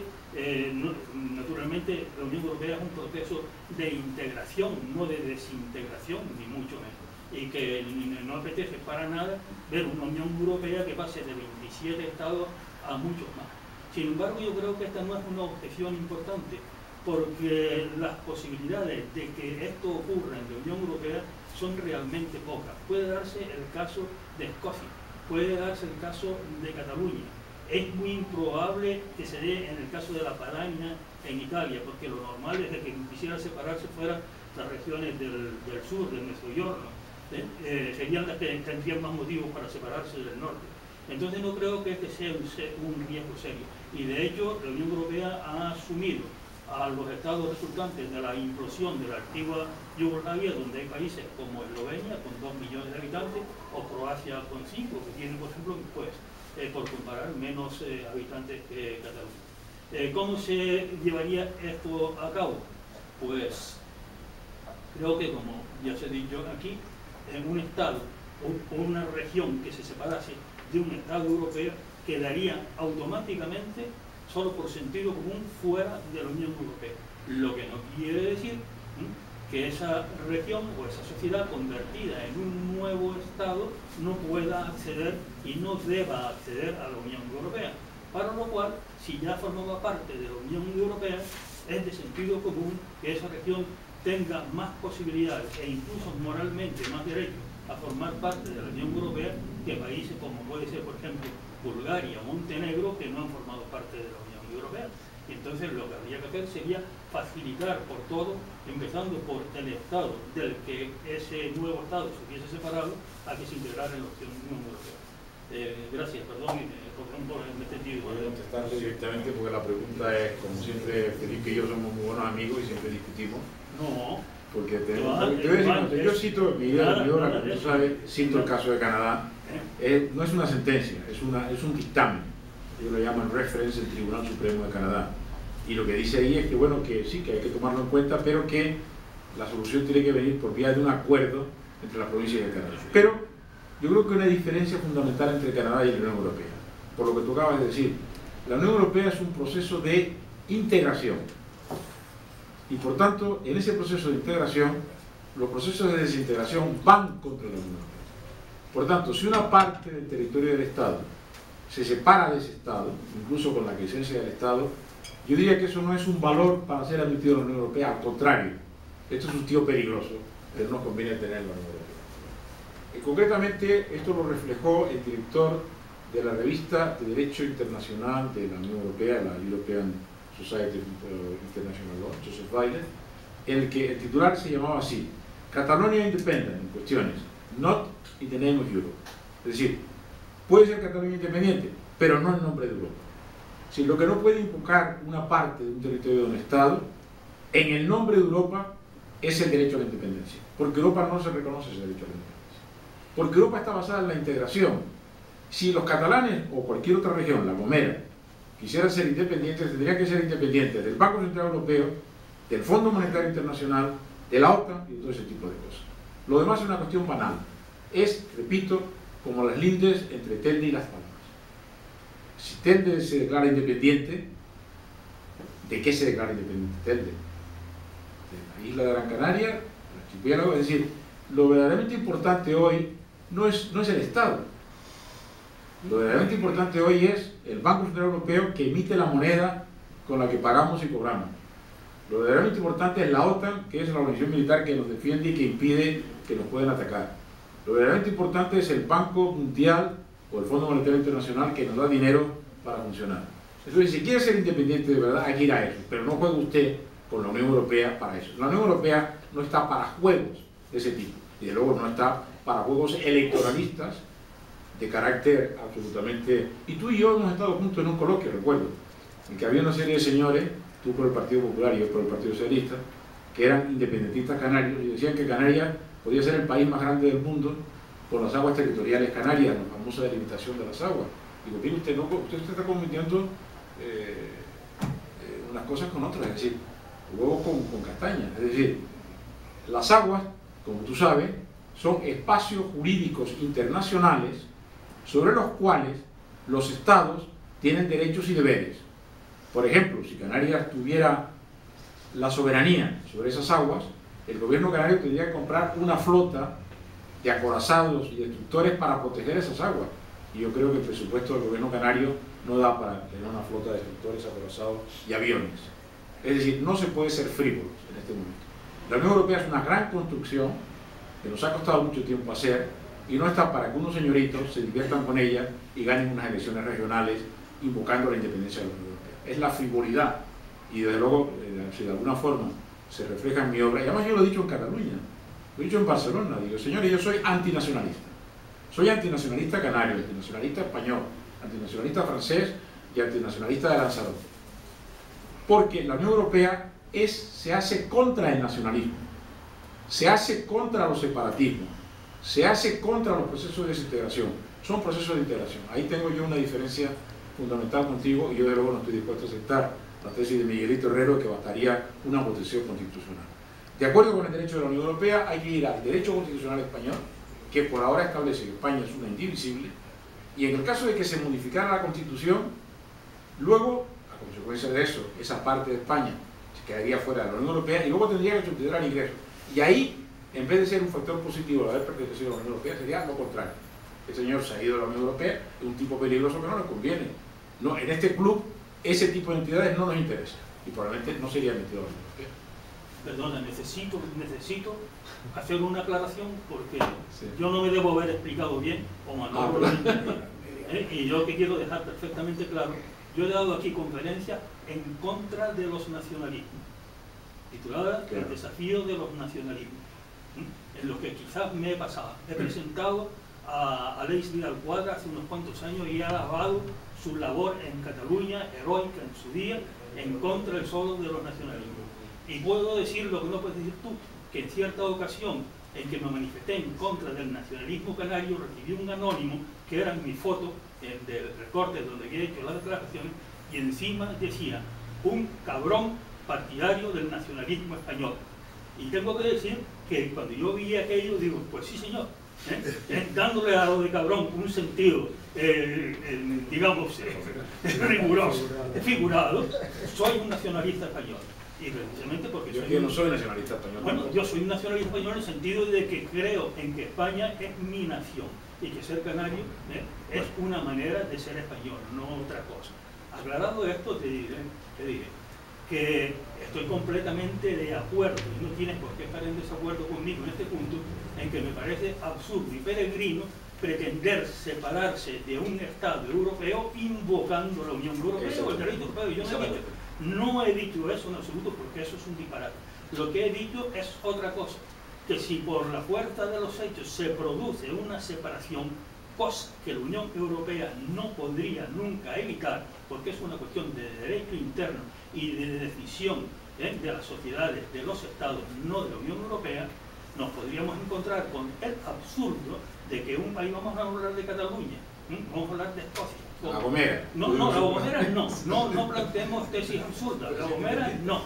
naturalmente la Unión Europea es un proceso de integración, no de desintegración, ni mucho menos. Y que no apetece para nada ver una Unión Europea que pase de 27 estados a muchos más. Sin embargo, yo creo que esta no es una objeción importante, porque las posibilidades de que esto ocurra en la Unión Europea son realmente pocas. Puede darse el caso de Escocia, puede darse el caso de Cataluña. Es muy improbable que se dé en el caso de la Padania en Italia, porque lo normal es que quien quisiera separarse fueran las regiones del sur, del Mezzogiorno. Serían las que tendrían más motivos para separarse del norte. Entonces no creo que este sea un riesgo serio. Y de hecho la Unión Europea ha asumido a los estados resultantes de la implosión de la antigua Yugoslavia, donde hay países como Eslovenia, con 2 millones de habitantes, o Croacia con 5, que tiene, por ejemplo, pues, por comparar, menos habitantes que Cataluña. ¿Cómo se llevaría esto a cabo? Pues creo que, como ya se ha dicho aquí, en un Estado o una región que se separase de un Estado europeo quedaría automáticamente, solo por sentido común, fuera de la Unión Europea. Lo que no quiere decir que esa región o esa sociedad convertida en un nuevo Estado no pueda acceder y no deba acceder a la Unión Europea. Para lo cual, si ya formaba parte de la Unión Europea, es de sentido común que esa región tenga más posibilidades e incluso moralmente más derecho a formar parte de la Unión Europea que países como puede ser, por ejemplo, Bulgaria o Montenegro, que no han formado parte de la Unión Europea. Y entonces lo que habría que hacer sería facilitar por todo, empezando por el Estado del que ese nuevo Estado se hubiese separado, a que se integrara en la Unión Europea. Gracias, perdón por el entendido. Voy a contestar directamente porque la pregunta es, como siempre, Felipe y yo somos muy buenos amigos y siempre discutimos. No. Porque yo cito mi obra, como tú sabes, cito el caso de Canadá. No es una sentencia, es un dictamen. Ellos lo llaman reference del Tribunal Supremo de Canadá. Y lo que dice ahí es que, bueno, que sí, que hay que tomarlo en cuenta, pero que la solución tiene que venir por vía de un acuerdo entre las provincias de Canadá. Pero yo creo que hay una diferencia fundamental entre Canadá y la Unión Europea. Por lo que tú acabas de decir, la Unión Europea es un proceso de integración. Y por tanto, en ese proceso de integración, los procesos de desintegración van contra la Unión Europea. Por tanto, si una parte del territorio del Estado se separa de ese Estado, incluso con la quiescencia del Estado, yo diría que eso no es un valor para ser admitido en la Unión Europea, al contrario, esto es un tío peligroso, pero no conviene tenerlo en la Unión Europea. Concretamente, esto lo reflejó el director de la revista de Derecho Internacional de la Unión Europea, la European Society of International Law, Joseph Weiler, en el que el titular se llamaba así: Catalonia Independent, en cuestiones, not in the name of Europe. Es decir, puede ser Cataluña independiente, pero no en nombre de Europa. Si lo que no puede invocar una parte de un territorio de un Estado, en el nombre de Europa, es el derecho a la independencia. Porque Europa no se reconoce ese derecho a la independencia. Porque Europa está basada en la integración. Si los catalanes o cualquier otra región, la Gomera, quisieran ser independientes, tendrían que ser independientes del Banco Central Europeo, del Fondo Monetario Internacional, de la OTAN y de todo ese tipo de cosas. Lo demás es una cuestión banal. Es, repito, como las lindes entre Telde y Las Palmas. Si Telde se declara independiente, ¿de qué se declara independiente Telde? De la isla de Gran Canaria, del archipiélago. Es decir, lo verdaderamente importante hoy no es el Estado. Lo verdaderamente importante hoy es el Banco Central Europeo, que emite la moneda con la que pagamos y cobramos. Lo verdaderamente importante es la OTAN, que es la organización militar que nos defiende y que impide que nos puedan atacar. Lo verdaderamente importante es el Banco Mundial o el Fondo Monetario Internacional, que nos da dinero para funcionar. Entonces, si quiere ser independiente de verdad, hay que ir a eso, pero no juegue usted con la Unión Europea para eso. La Unión Europea no está para juegos de ese tipo, y de luego no está para juegos electoralistas de carácter absolutamente... Y tú y yo hemos estado juntos en un coloquio, recuerdo, en que había una serie de señores, tú por el Partido Popular y yo por el Partido Socialista, que eran independentistas canarios y decían que Canarias podía ser el país más grande del mundo con las aguas territoriales canarias, la famosa delimitación de las aguas. Digo, mire usted, usted está convirtiendo unas cosas con otras, es decir, huevos con castañas. Es decir, las aguas, como tú sabes, son espacios jurídicos internacionales sobre los cuales los estados tienen derechos y deberes. Por ejemplo, si Canarias tuviera la soberanía sobre esas aguas, el gobierno canario tendría que comprar una flota de acorazados y destructores para proteger esas aguas. Y yo creo que el presupuesto del gobierno canario no da para tener una flota de destructores, acorazados y aviones. Es decir, no se puede ser frívolos en este momento. La Unión Europea es una gran construcción que nos ha costado mucho tiempo hacer y no está para que unos señoritos se diviertan con ella y ganen unas elecciones regionales invocando la independencia de la Unión Europea. Es la frivolidad y desde luego, si de alguna forma se refleja en mi obra, y además yo lo he dicho en Cataluña, lo he dicho en Barcelona, digo, señores, yo soy antinacionalista. Soy antinacionalista canario, antinacionalista español, antinacionalista francés y antinacionalista de Lanzarote. Porque la Unión Europea se hace contra el nacionalismo, se hace contra los separatismos, se hace contra los procesos de desintegración. Son procesos de integración. Ahí tengo yo una diferencia fundamental contigo y yo de luego no estoy dispuesto a aceptar la tesis de Miguelito Herrero, que bastaría una protección constitucional. De acuerdo con el derecho de la Unión Europea, hay que ir al derecho constitucional español, que por ahora establece que España es una indivisible, y en el caso de que se modificara la Constitución, luego, a consecuencia de eso, esa parte de España se quedaría fuera de la Unión Europea y luego tendría que considerar ingresos. Y ahí, en vez de ser un factor positivo el haber pertenecido a la Unión Europea, sería lo contrario. Este señor se ha ido de la Unión Europea, es un tipo peligroso que no le conviene. No, en este club, ese tipo de entidades no nos interesa y probablemente no sería metido a la Unión Europea. Perdona, necesito hacer una aclaración porque yo no me debo haber explicado bien, o Manolo lo entendió. Y yo que quiero dejar perfectamente claro, yo he dado aquí conferencias en contra de los nacionalismos, titulada El desafío de los nacionalismos, en lo que quizás me he pasado. He presentado a Aleix Vidal Quadra hace unos cuantos años y ha alabado su labor en Cataluña, heroica en su día, en contra del solo de los nacionalismos. Y puedo decir lo que no puedes decir tú, que en cierta ocasión en que me manifesté en contra del nacionalismo canario, recibí un anónimo que era mi foto del recorte donde había hecho las declaraciones y encima decía, un cabrón partidario del nacionalismo español. Y tengo que decir que cuando yo vi aquello, digo, pues sí señor, dándole a lo de cabrón un sentido, digamos, riguroso, figurado, soy un nacionalista español. Y precisamente porque yo no soy nacionalista español. Bueno, yo soy un nacionalista español en el sentido de que creo en que España es mi nación y que ser canario es una manera de ser español, no otra cosa. Aclarado esto, te diré que estoy completamente de acuerdo y no tienes por qué estar en desacuerdo conmigo en este punto, en que me parece absurdo y peregrino pretender separarse de un Estado europeo invocando la Unión Europea o el derecho europeo. Yo no he dicho eso en absoluto porque eso es un disparate. Lo que he dicho es otra cosa, que si por la fuerza de los hechos se produce una separación, cosa que la Unión Europea no podría nunca evitar, porque es una cuestión de derecho interno y de decisión de las sociedades, de los estados, no de la Unión Europea, nos podríamos encontrar con el absurdo de que un país, vamos a hablar de Cataluña, vamos a hablar de Escocia. La Gomera. No, la Gomera no planteemos tesis absurdas, la Gomera no.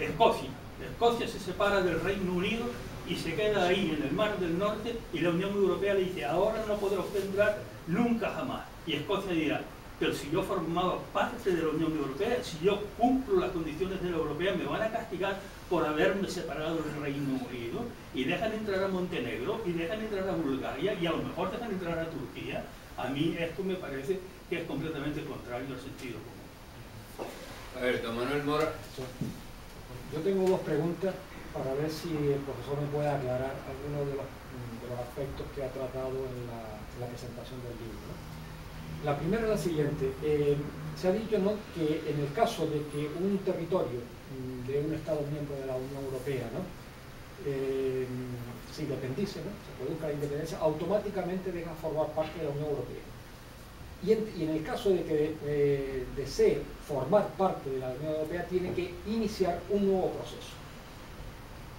Escocia se separa del Reino Unido y se queda ahí en el Mar del Norte y la Unión Europea le dice, ahora no podrá usted entrar nunca jamás. Y Escocia dirá, pero si yo formaba parte de la Unión Europea, si yo cumplo las condiciones de la Europea, me van a castigar por haberme separado del Reino Unido, y dejan entrar a Montenegro, y dejan entrar a Bulgaria, y a lo mejor dejan entrar a Turquía. A mí esto me parece que es completamente contrario al sentido común. A ver, don Manuel Mora. Yo tengo dos preguntas para ver si el profesor me puede aclarar algunos de los aspectos que ha tratado en la presentación del libro, ¿no? La primera es la siguiente. Se ha dicho, ¿no?, que en el caso de que un territorio de un Estado miembro de la Unión Europea, ¿no?, se independice, ¿no?, se produzca la independencia, automáticamente deja formar parte de la Unión Europea. Y en el caso de que desee formar parte de la Unión Europea, tiene que iniciar un nuevo proceso.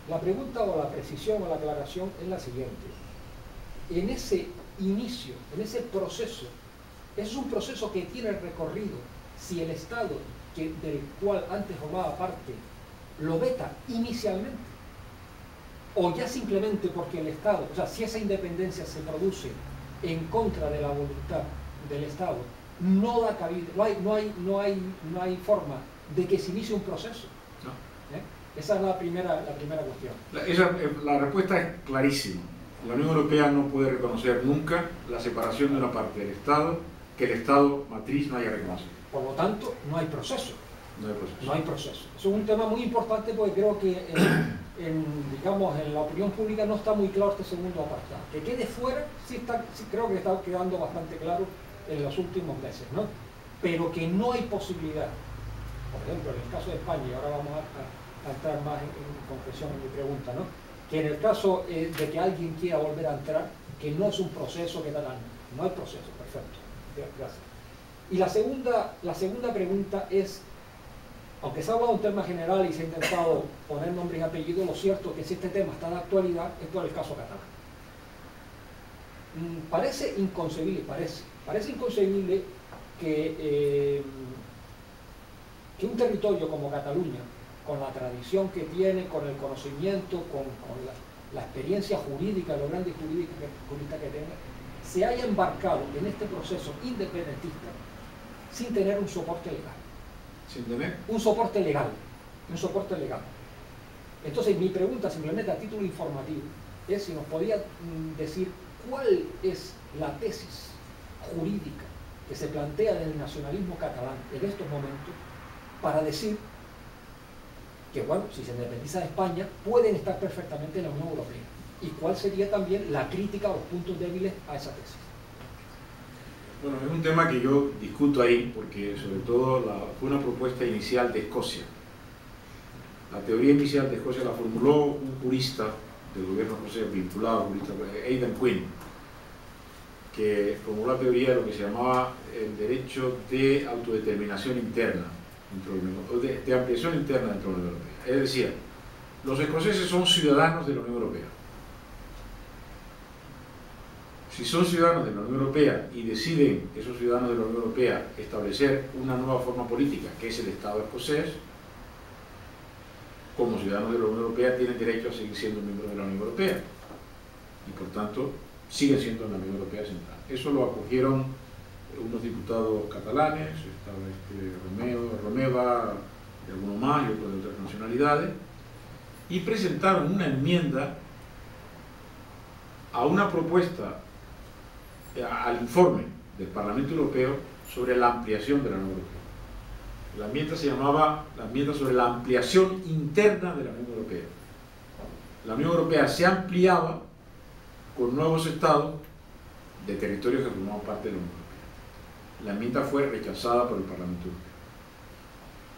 La pregunta o la precisión o la aclaración es la siguiente. En ese inicio, en ese proceso, es un proceso que tiene recorrido si el Estado del cual antes formaba parte lo veta inicialmente, o ya simplemente porque el Estado, o sea, si esa independencia se produce en contra de la voluntad del Estado, no da cabida, no hay forma de que se inicie un proceso. No. Esa es la primera cuestión. La respuesta es clarísima. La Unión Europea no puede reconocer nunca la separación de una parte del Estado que el Estado matriz no haya reconocido. Por lo tanto, no hay proceso. No hay proceso. No hay proceso. Eso es un tema muy importante porque creo que digamos, en la opinión pública no está muy claro este segundo apartado. Que quede fuera, sí creo que está quedando bastante claro en los últimos meses, ¿no? Pero que no hay posibilidad, por ejemplo, en el caso de España, y ahora vamos a entrar más en concreción en mi pregunta, ¿no?, que en el caso de que alguien quiera volver a entrar, que no es un proceso que da daño. No hay proceso, perfecto. Gracias. Y la segunda pregunta es, aunque se ha hablado de un tema general y se ha intentado poner nombres y apellidos, lo cierto es que si este tema está de actualidad es por el caso catalán. Parece inconcebible que un territorio como Cataluña, con la tradición que tiene, con el conocimiento, con la experiencia jurídica, lo grande jurídica que tenga, se haya embarcado en este proceso independentista sin tener un soporte legal. ¿Sin tener? Un soporte legal. Entonces, mi pregunta, simplemente a título informativo, es si nos podía decir cuál es la tesis jurídica que se plantea del nacionalismo catalán en estos momentos para decir que, bueno, si se independiza de España, pueden estar perfectamente en la Unión Europea. ¿Y cuál sería también la crítica o los puntos débiles a esa tesis? Bueno, es un tema que yo discuto ahí, porque sobre todo fue una propuesta inicial de Escocia. La teoría inicial de Escocia la formuló un jurista del gobierno escocés vinculado, jurista Aidan Quinn, que formuló la teoría de lo que se llamaba el derecho de autodeterminación interna, de ampliación interna dentro de la Unión Europea. Es decir, los escoceses son ciudadanos de la Unión Europea. Si son ciudadanos de la Unión Europea y deciden esos ciudadanos de la Unión Europea establecer una nueva forma política, que es el Estado escocés, como ciudadanos de la Unión Europea tienen derecho a seguir siendo miembros de la Unión Europea y por tanto siguen siendo en la Unión Europea Central. Eso lo acogieron unos diputados catalanes, estaba Romeva, y algunos más y otros de otras nacionalidades, y presentaron una enmienda a una propuesta, al informe del Parlamento Europeo sobre la ampliación de la Unión Europea. La enmienda se llamaba la enmienda sobre la ampliación interna de la Unión Europea. La Unión Europea se ampliaba con nuevos estados de territorios que formaban parte de la Unión Europea. La enmienda fue rechazada por el Parlamento Europeo.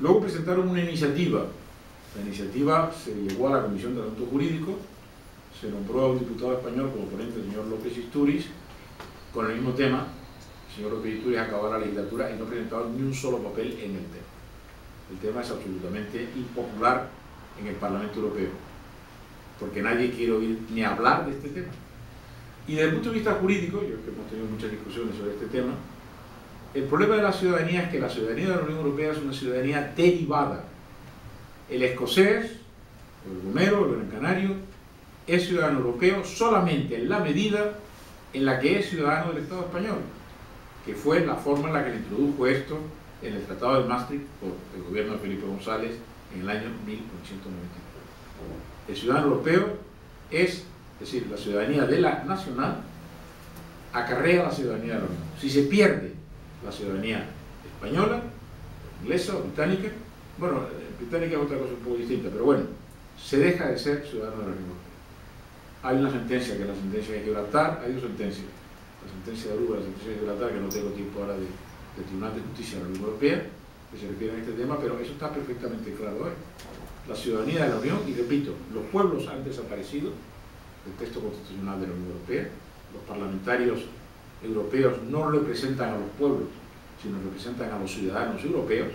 Luego presentaron una iniciativa. La iniciativa se llevó a la Comisión de Asuntos Jurídicos, se nombró a un diputado español como ponente, el señor López Istúriz, con el mismo tema. El señor López Istúriz acabó la legislatura y no presentaba ni un solo papel en el tema. El tema es absolutamente impopular en el Parlamento Europeo, porque nadie quiere oír ni hablar de este tema. Y desde el punto de vista jurídico, yo que hemos tenido muchas discusiones sobre este tema, el problema de la ciudadanía es que la ciudadanía de la Unión Europea es una ciudadanía derivada. El escocés, o el gomero, o el canario, es ciudadano europeo solamente en la medida en la que es ciudadano del Estado español. que fue la forma en la que le introdujo esto en el Tratado de Maastricht por el gobierno de Felipe González en el año 1993. El ciudadano europeo es decir, la ciudadanía de la nacional acarrea la ciudadanía de la Unión. Si se pierde la ciudadanía española, inglesa o británica, bueno, británica es otra cosa un poco distinta, pero bueno, se deja de ser ciudadano de la Unión Europea. Hay una sentencia, que es la sentencia de Gibraltar, hay dos sentencias, la sentencia de Aruba y la sentencia de Gibraltar, que no tengo tiempo ahora del Tribunal de Justicia de la Unión Europea, que se refieren a este tema, pero eso está perfectamente claro hoy. La ciudadanía de la Unión, y repito, los pueblos han desaparecido del texto constitucional de la Unión Europea, los parlamentarios europeos no representan a los pueblos, sino representan a los ciudadanos europeos.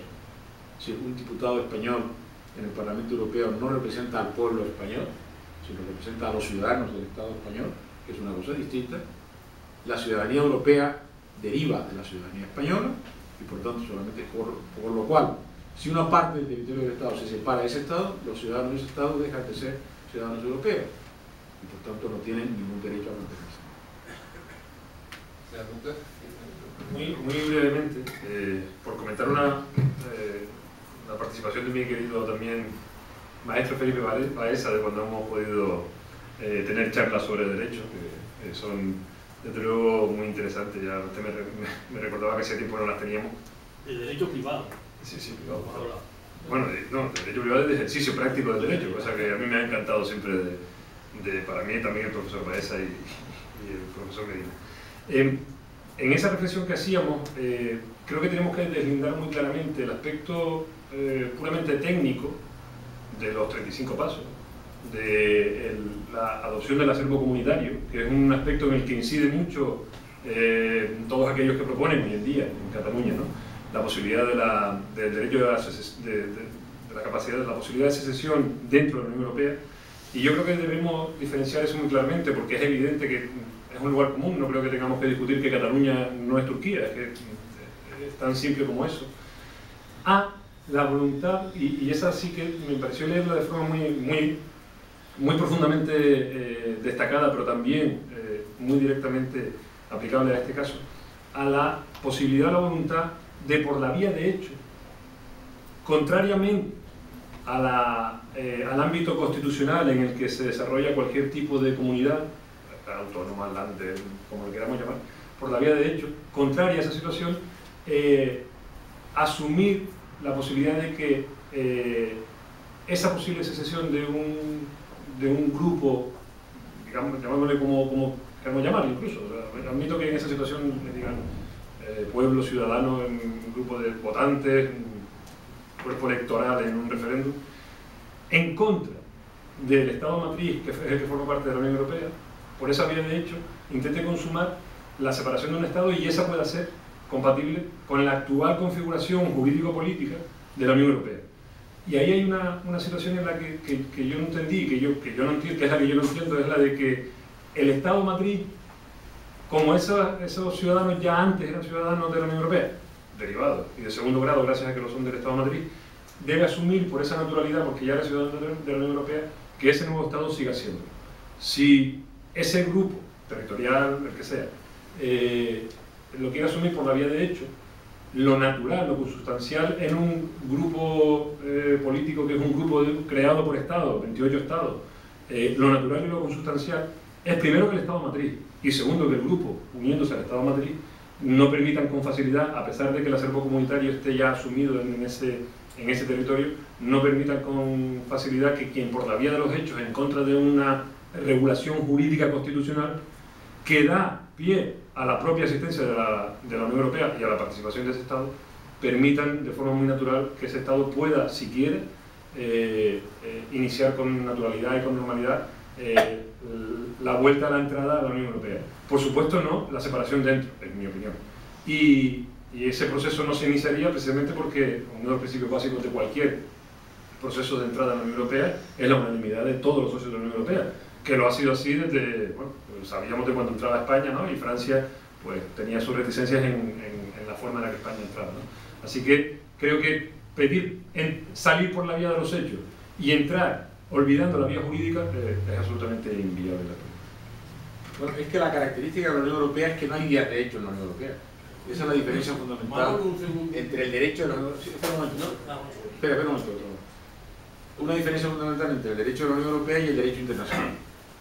Si un diputado español en el Parlamento Europeo no representa al pueblo español, sino representa a los ciudadanos del Estado español, que es una cosa distinta. La ciudadanía europea deriva de la ciudadanía española y por tanto solamente por lo cual, si una parte del territorio del Estado se separa de ese Estado, los ciudadanos de ese Estado dejan de ser ciudadanos europeos y por tanto no tienen ningún derecho a mantenerse. Muy brevemente, por comentar una participación de mi querido también maestro Felipe Baeza, de cuando hemos podido tener charlas sobre derecho, que son desde luego muy interesantes. Ya usted me recordaba que hace tiempo no las teníamos. De derecho privado. Sí, privado. Bueno, no, de derecho privado es de ejercicio práctico del derecho, cosa que a mí me ha encantado siempre para mí también el profesor Baeza y el profesor Medina. En esa reflexión que hacíamos, creo que tenemos que deslindar muy claramente el aspecto puramente técnico de los 35 pasos, de la adopción del acervo comunitario, que es un aspecto en el que incide mucho todos aquellos que proponen hoy en día en Cataluña, ¿no? La posibilidad del derecho de la capacidad de la posibilidad de secesión dentro de la Unión Europea. Y yo creo que debemos diferenciar eso muy claramente, porque es evidente que es un lugar común. No creo que tengamos que discutir que Cataluña no es Turquía, es que es tan simple como eso. La voluntad, y esa sí que me pareció leerla de forma muy profundamente destacada, pero también muy directamente aplicable a este caso, a la posibilidad, a la voluntad de, por la vía de hecho, contrariamente al ámbito constitucional en el que se desarrolla cualquier tipo de comunidad, autónoma, lander, como le queramos llamar, por la vía de hecho, contraria a esa situación, asumir la posibilidad de que esa posible secesión de un grupo, digamos, llamándole como queremos llamarlo incluso, o sea, admito que en esa situación me digan pueblo, ciudadano, en un grupo de votantes, un cuerpo electoral en un referéndum, en contra del Estado matriz, que es el que forma parte de la Unión Europea, por esa vía de hecho, intente consumar la separación de un Estado y esa pueda ser compatible con la actual configuración jurídico-política de la Unión Europea. Y ahí hay una situación en la que yo no entendí, que yo no entiendo, que es la que yo no entiendo, es la de que el Estado matriz, como esos ciudadanos ya antes eran ciudadanos de la Unión Europea, derivados y de segundo grado gracias a que lo son del Estado matriz, debe asumir por esa naturalidad, porque ya era ciudadano de la Unión Europea, que ese nuevo Estado siga siendo. Si ese grupo territorial, el que sea, lo quiere asumir por la vía de hecho, lo natural, lo consustancial en un grupo político que es un grupo creado por Estados, 28 Estados, lo natural y lo consustancial es primero que el Estado matriz y segundo que el grupo, uniéndose al Estado matriz, no permitan con facilidad, a pesar de que el acervo comunitario esté ya asumido en ese territorio, no permitan con facilidad que quien por la vía de los hechos, en contra de una regulación jurídica constitucional que da pie a la propia existencia de la Unión Europea y a la participación de ese Estado, permitan de forma muy natural que ese Estado pueda, si quiere, iniciar con naturalidad y con normalidad la vuelta a la entrada a la Unión Europea. Por supuesto no la separación dentro, en mi opinión. Y ese proceso no se iniciaría precisamente porque uno de los principios básicos de cualquier proceso de entrada a la Unión Europea es la unanimidad de todos los socios de la Unión Europea, que lo ha sido así desde, bueno, sabíamos de cuando entraba España, ¿no? Y Francia pues tenía sus reticencias en la forma en la que España entraba, ¿no? Así que creo que pedir salir por la vía de los hechos y entrar olvidando la vía jurídica es absolutamente inviable. Bueno, es que la característica de la Unión Europea es que no hay vías de hecho en la Unión Europea. Esa es la diferencia fundamental entre el derecho de la Unión Europea. Espera un momento. Espera un momento. Una diferencia fundamental entre el derecho de la Unión Europea y el derecho internacional.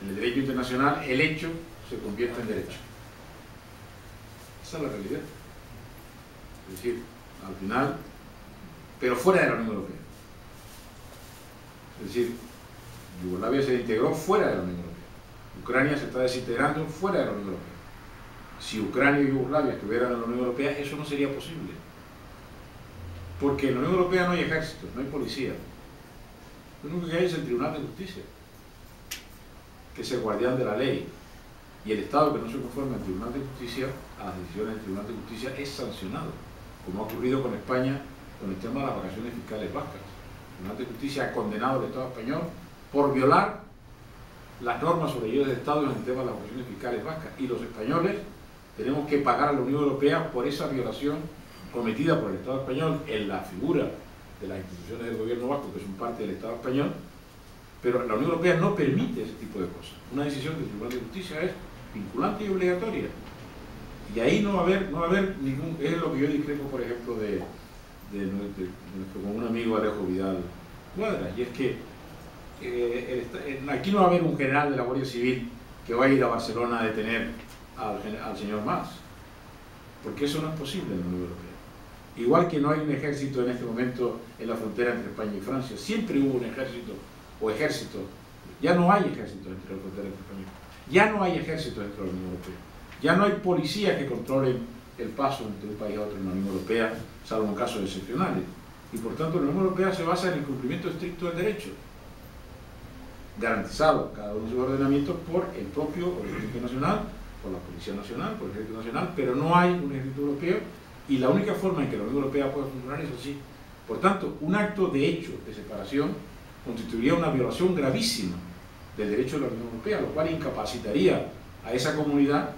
En el derecho internacional, el hecho se convierte en derecho. Esa es la realidad. Es decir, al final, pero fuera de la Unión Europea. Es decir, Yugoslavia se integró fuera de la Unión Europea. Ucrania se está desintegrando fuera de la Unión Europea. Si Ucrania y Yugoslavia estuvieran en la Unión Europea, eso no sería posible. Porque en la Unión Europea no hay ejército, no hay policía. Lo único que hay es el Tribunal de Justicia, que es el guardián de la ley. Y el Estado que no se conforme al Tribunal de Justicia, a las decisiones del Tribunal de Justicia, es sancionado, como ha ocurrido con España con el tema de las vacaciones fiscales vascas. El Tribunal de Justicia ha condenado al Estado español por violar las normas sobre ayudas de Estado en el tema de las vacaciones fiscales vascas. Y los españoles tenemos que pagar a la Unión Europea por esa violación cometida por el Estado español en la figura de las instituciones del gobierno vasco, que son parte del Estado español, pero la Unión Europea no permite ese tipo de cosas. Una decisión del Tribunal de Justicia es vinculante y obligatoria. Y ahí no va a haber ningún... Es lo que yo discrepo, por ejemplo, de nuestro común amigo Alejo Vidal Cuadras, y es que aquí no va a haber un general de la Guardia Civil que va a ir a Barcelona a detener al señor Mas, porque eso no es posible en la Unión Europea. Igual que no hay un ejército en este momento en la frontera entre España y Francia, siempre hubo un ejército o ejército, ya no hay ejército entre la frontera entre España, ya no hay ejército dentro de la Unión Europea, ya no hay policías que controlen el paso entre un país a otro en la Unión Europea, salvo en casos excepcionales. Y por tanto la Unión Europea se basa en el cumplimiento estricto del derecho, garantizado cada uno de sus ordenamientos por el propio Ejército Nacional, por la Policía Nacional, por el Ejército Nacional, pero no hay un ejército europeo, y la única forma en que la Unión Europea pueda funcionar es así. Por tanto, un acto de hecho de separación constituiría una violación gravísima del derecho de la Unión Europea, lo cual incapacitaría a esa comunidad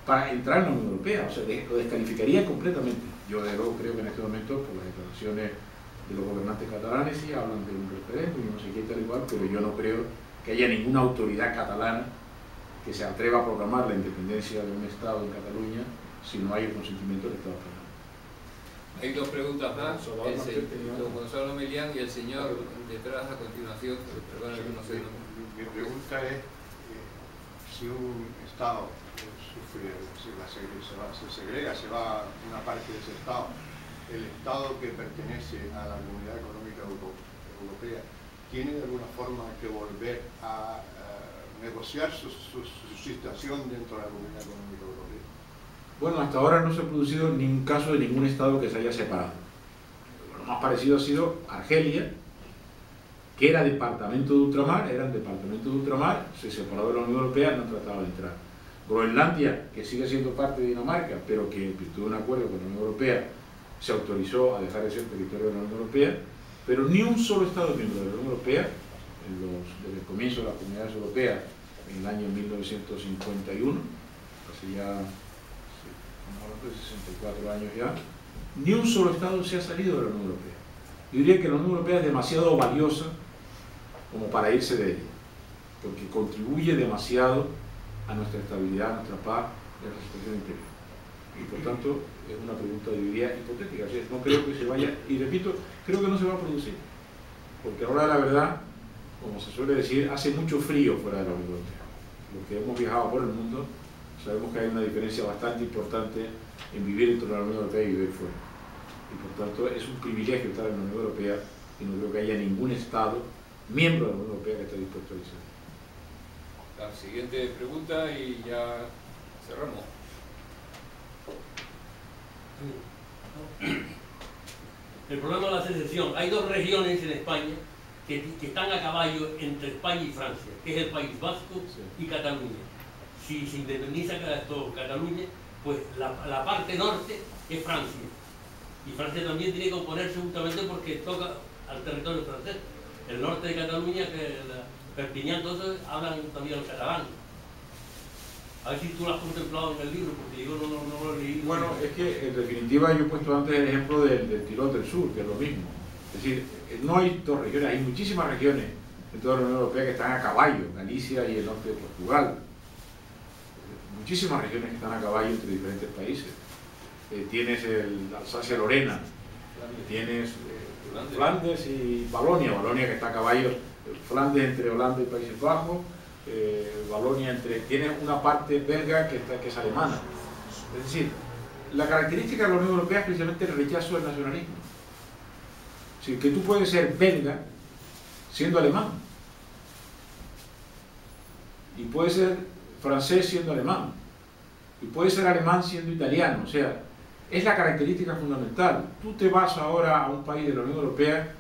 para entrar en la Unión Europea, o sea, lo descalificaría completamente. Yo de luego creo que en este momento, por las declaraciones de los gobernantes catalanes, sí hablan de un referéndum y no sé qué tal igual, pero yo no creo que haya ninguna autoridad catalana que se atreva a proclamar la independencia de un Estado en Cataluña si no hay el consentimiento del Estado español. Hay dos preguntas más, don Gonzalo Melián y el señor detrás a continuación. Perdón, no sé. Mi pregunta es si un Estado sufre, se segrega, se va una parte de ese Estado, el Estado que pertenece a la Comunidad Económica Europea tiene de alguna forma que volver a negociar su situación dentro de la Comunidad Económica Europea. Bueno, hasta ahora no se ha producido ningún caso de ningún Estado que se haya separado. Lo más parecido ha sido Argelia, que era departamento de ultramar, se separó de la Unión Europea, no trataba de entrar. Groenlandia, que sigue siendo parte de Dinamarca, pero que en virtud de un acuerdo con la Unión Europea se autorizó a dejar de ser territorio de la Unión Europea, pero ni un solo Estado miembro de la Unión Europea, desde el comienzo de las comunidades europeas, en el año 1951, hace ya 64 años ya, ni un solo Estado se ha salido de la Unión Europea. Yo diría que la Unión Europea es demasiado valiosa como para irse de ella, porque contribuye demasiado a nuestra estabilidad, a nuestra paz y a la situación interior. Y por tanto, es una pregunta, diría, hipotética. Así es, no creo que se vaya, y repito, creo que no se va a producir, porque ahora la verdad, como se suele decir, hace mucho frío fuera de la Unión Europea. Los que hemos viajado por el mundo sabemos que hay una diferencia bastante importante en vivir dentro de la Unión Europea y vivir fuera. Y por tanto es un privilegio estar en la Unión Europea y no creo que haya ningún Estado miembro de la Unión Europea que esté dispuesto a irse. La siguiente pregunta y ya cerramos. El problema de la secesión. Hay dos regiones en España que están a caballo entre España y Francia, que es el País Vasco y Cataluña. Si se independiza Cataluña, pues la parte norte es Francia. Y Francia también tiene que oponerse justamente porque toca al territorio francés. El norte de Cataluña, que Perpiñán, todos hablan también el catalán. A ver si tú lo has contemplado en el libro, porque yo no lo he leído. Bueno, es que en definitiva yo he puesto antes el ejemplo del Tirol del Sur, que es lo mismo. Es decir, no hay dos regiones, hay muchísimas regiones en toda la Unión Europea que están a caballo, Galicia y el norte de Portugal. Muchísimas regiones que están a caballo entre diferentes países. tienes el Alsacia-Lorena, tienes Flandes y Valonia, que está a caballos, Flandes entre Holanda y Países Bajos, Valonia tienes una parte belga que es alemana. Es decir, la característica de la Unión Europea es precisamente el rechazo del nacionalismo. Es decir, que tú puedes ser belga siendo alemán y puedes ser francés siendo alemán y puedes ser alemán siendo italiano. O sea, es la característica fundamental. Tú te vas ahora a un país de la Unión Europea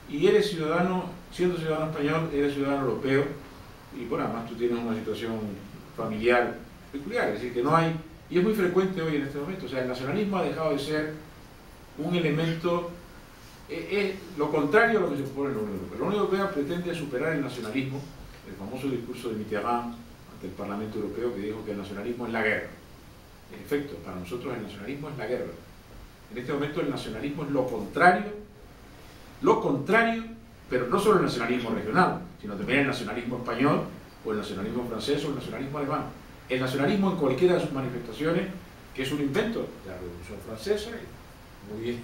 y eres ciudadano, siendo ciudadano español, eres ciudadano europeo, y bueno, además tú tienes una situación familiar peculiar, es decir, que no hay, y es muy frecuente hoy en este momento. O sea, el nacionalismo ha dejado de ser un elemento, es lo contrario a lo que se propone en la Unión Europea. La Unión Europea pretende superar el nacionalismo, el famoso discurso de Mitterrand ante el Parlamento Europeo, que dijo que el nacionalismo es la guerra. En efecto, para nosotros el nacionalismo es la guerra. En este momento el nacionalismo es lo contrario, pero no solo el nacionalismo regional, sino también el nacionalismo español, o el nacionalismo francés, o el nacionalismo alemán. El nacionalismo en cualquiera de sus manifestaciones, que es un invento de la Revolución Francesa, muy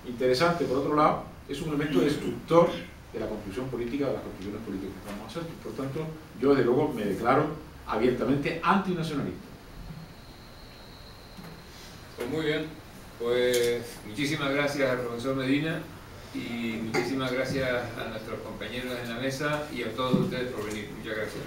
interesante por otro lado, es un elemento destructor de la construcción política, de las construcciones políticas que estamos haciendo. Por tanto, yo desde luego me declaro abiertamente antinacionalista. Pues muy bien, pues muchísimas gracias al profesor Medina y muchísimas gracias a nuestros compañeros en la mesa y a todos ustedes por venir. Muchas gracias.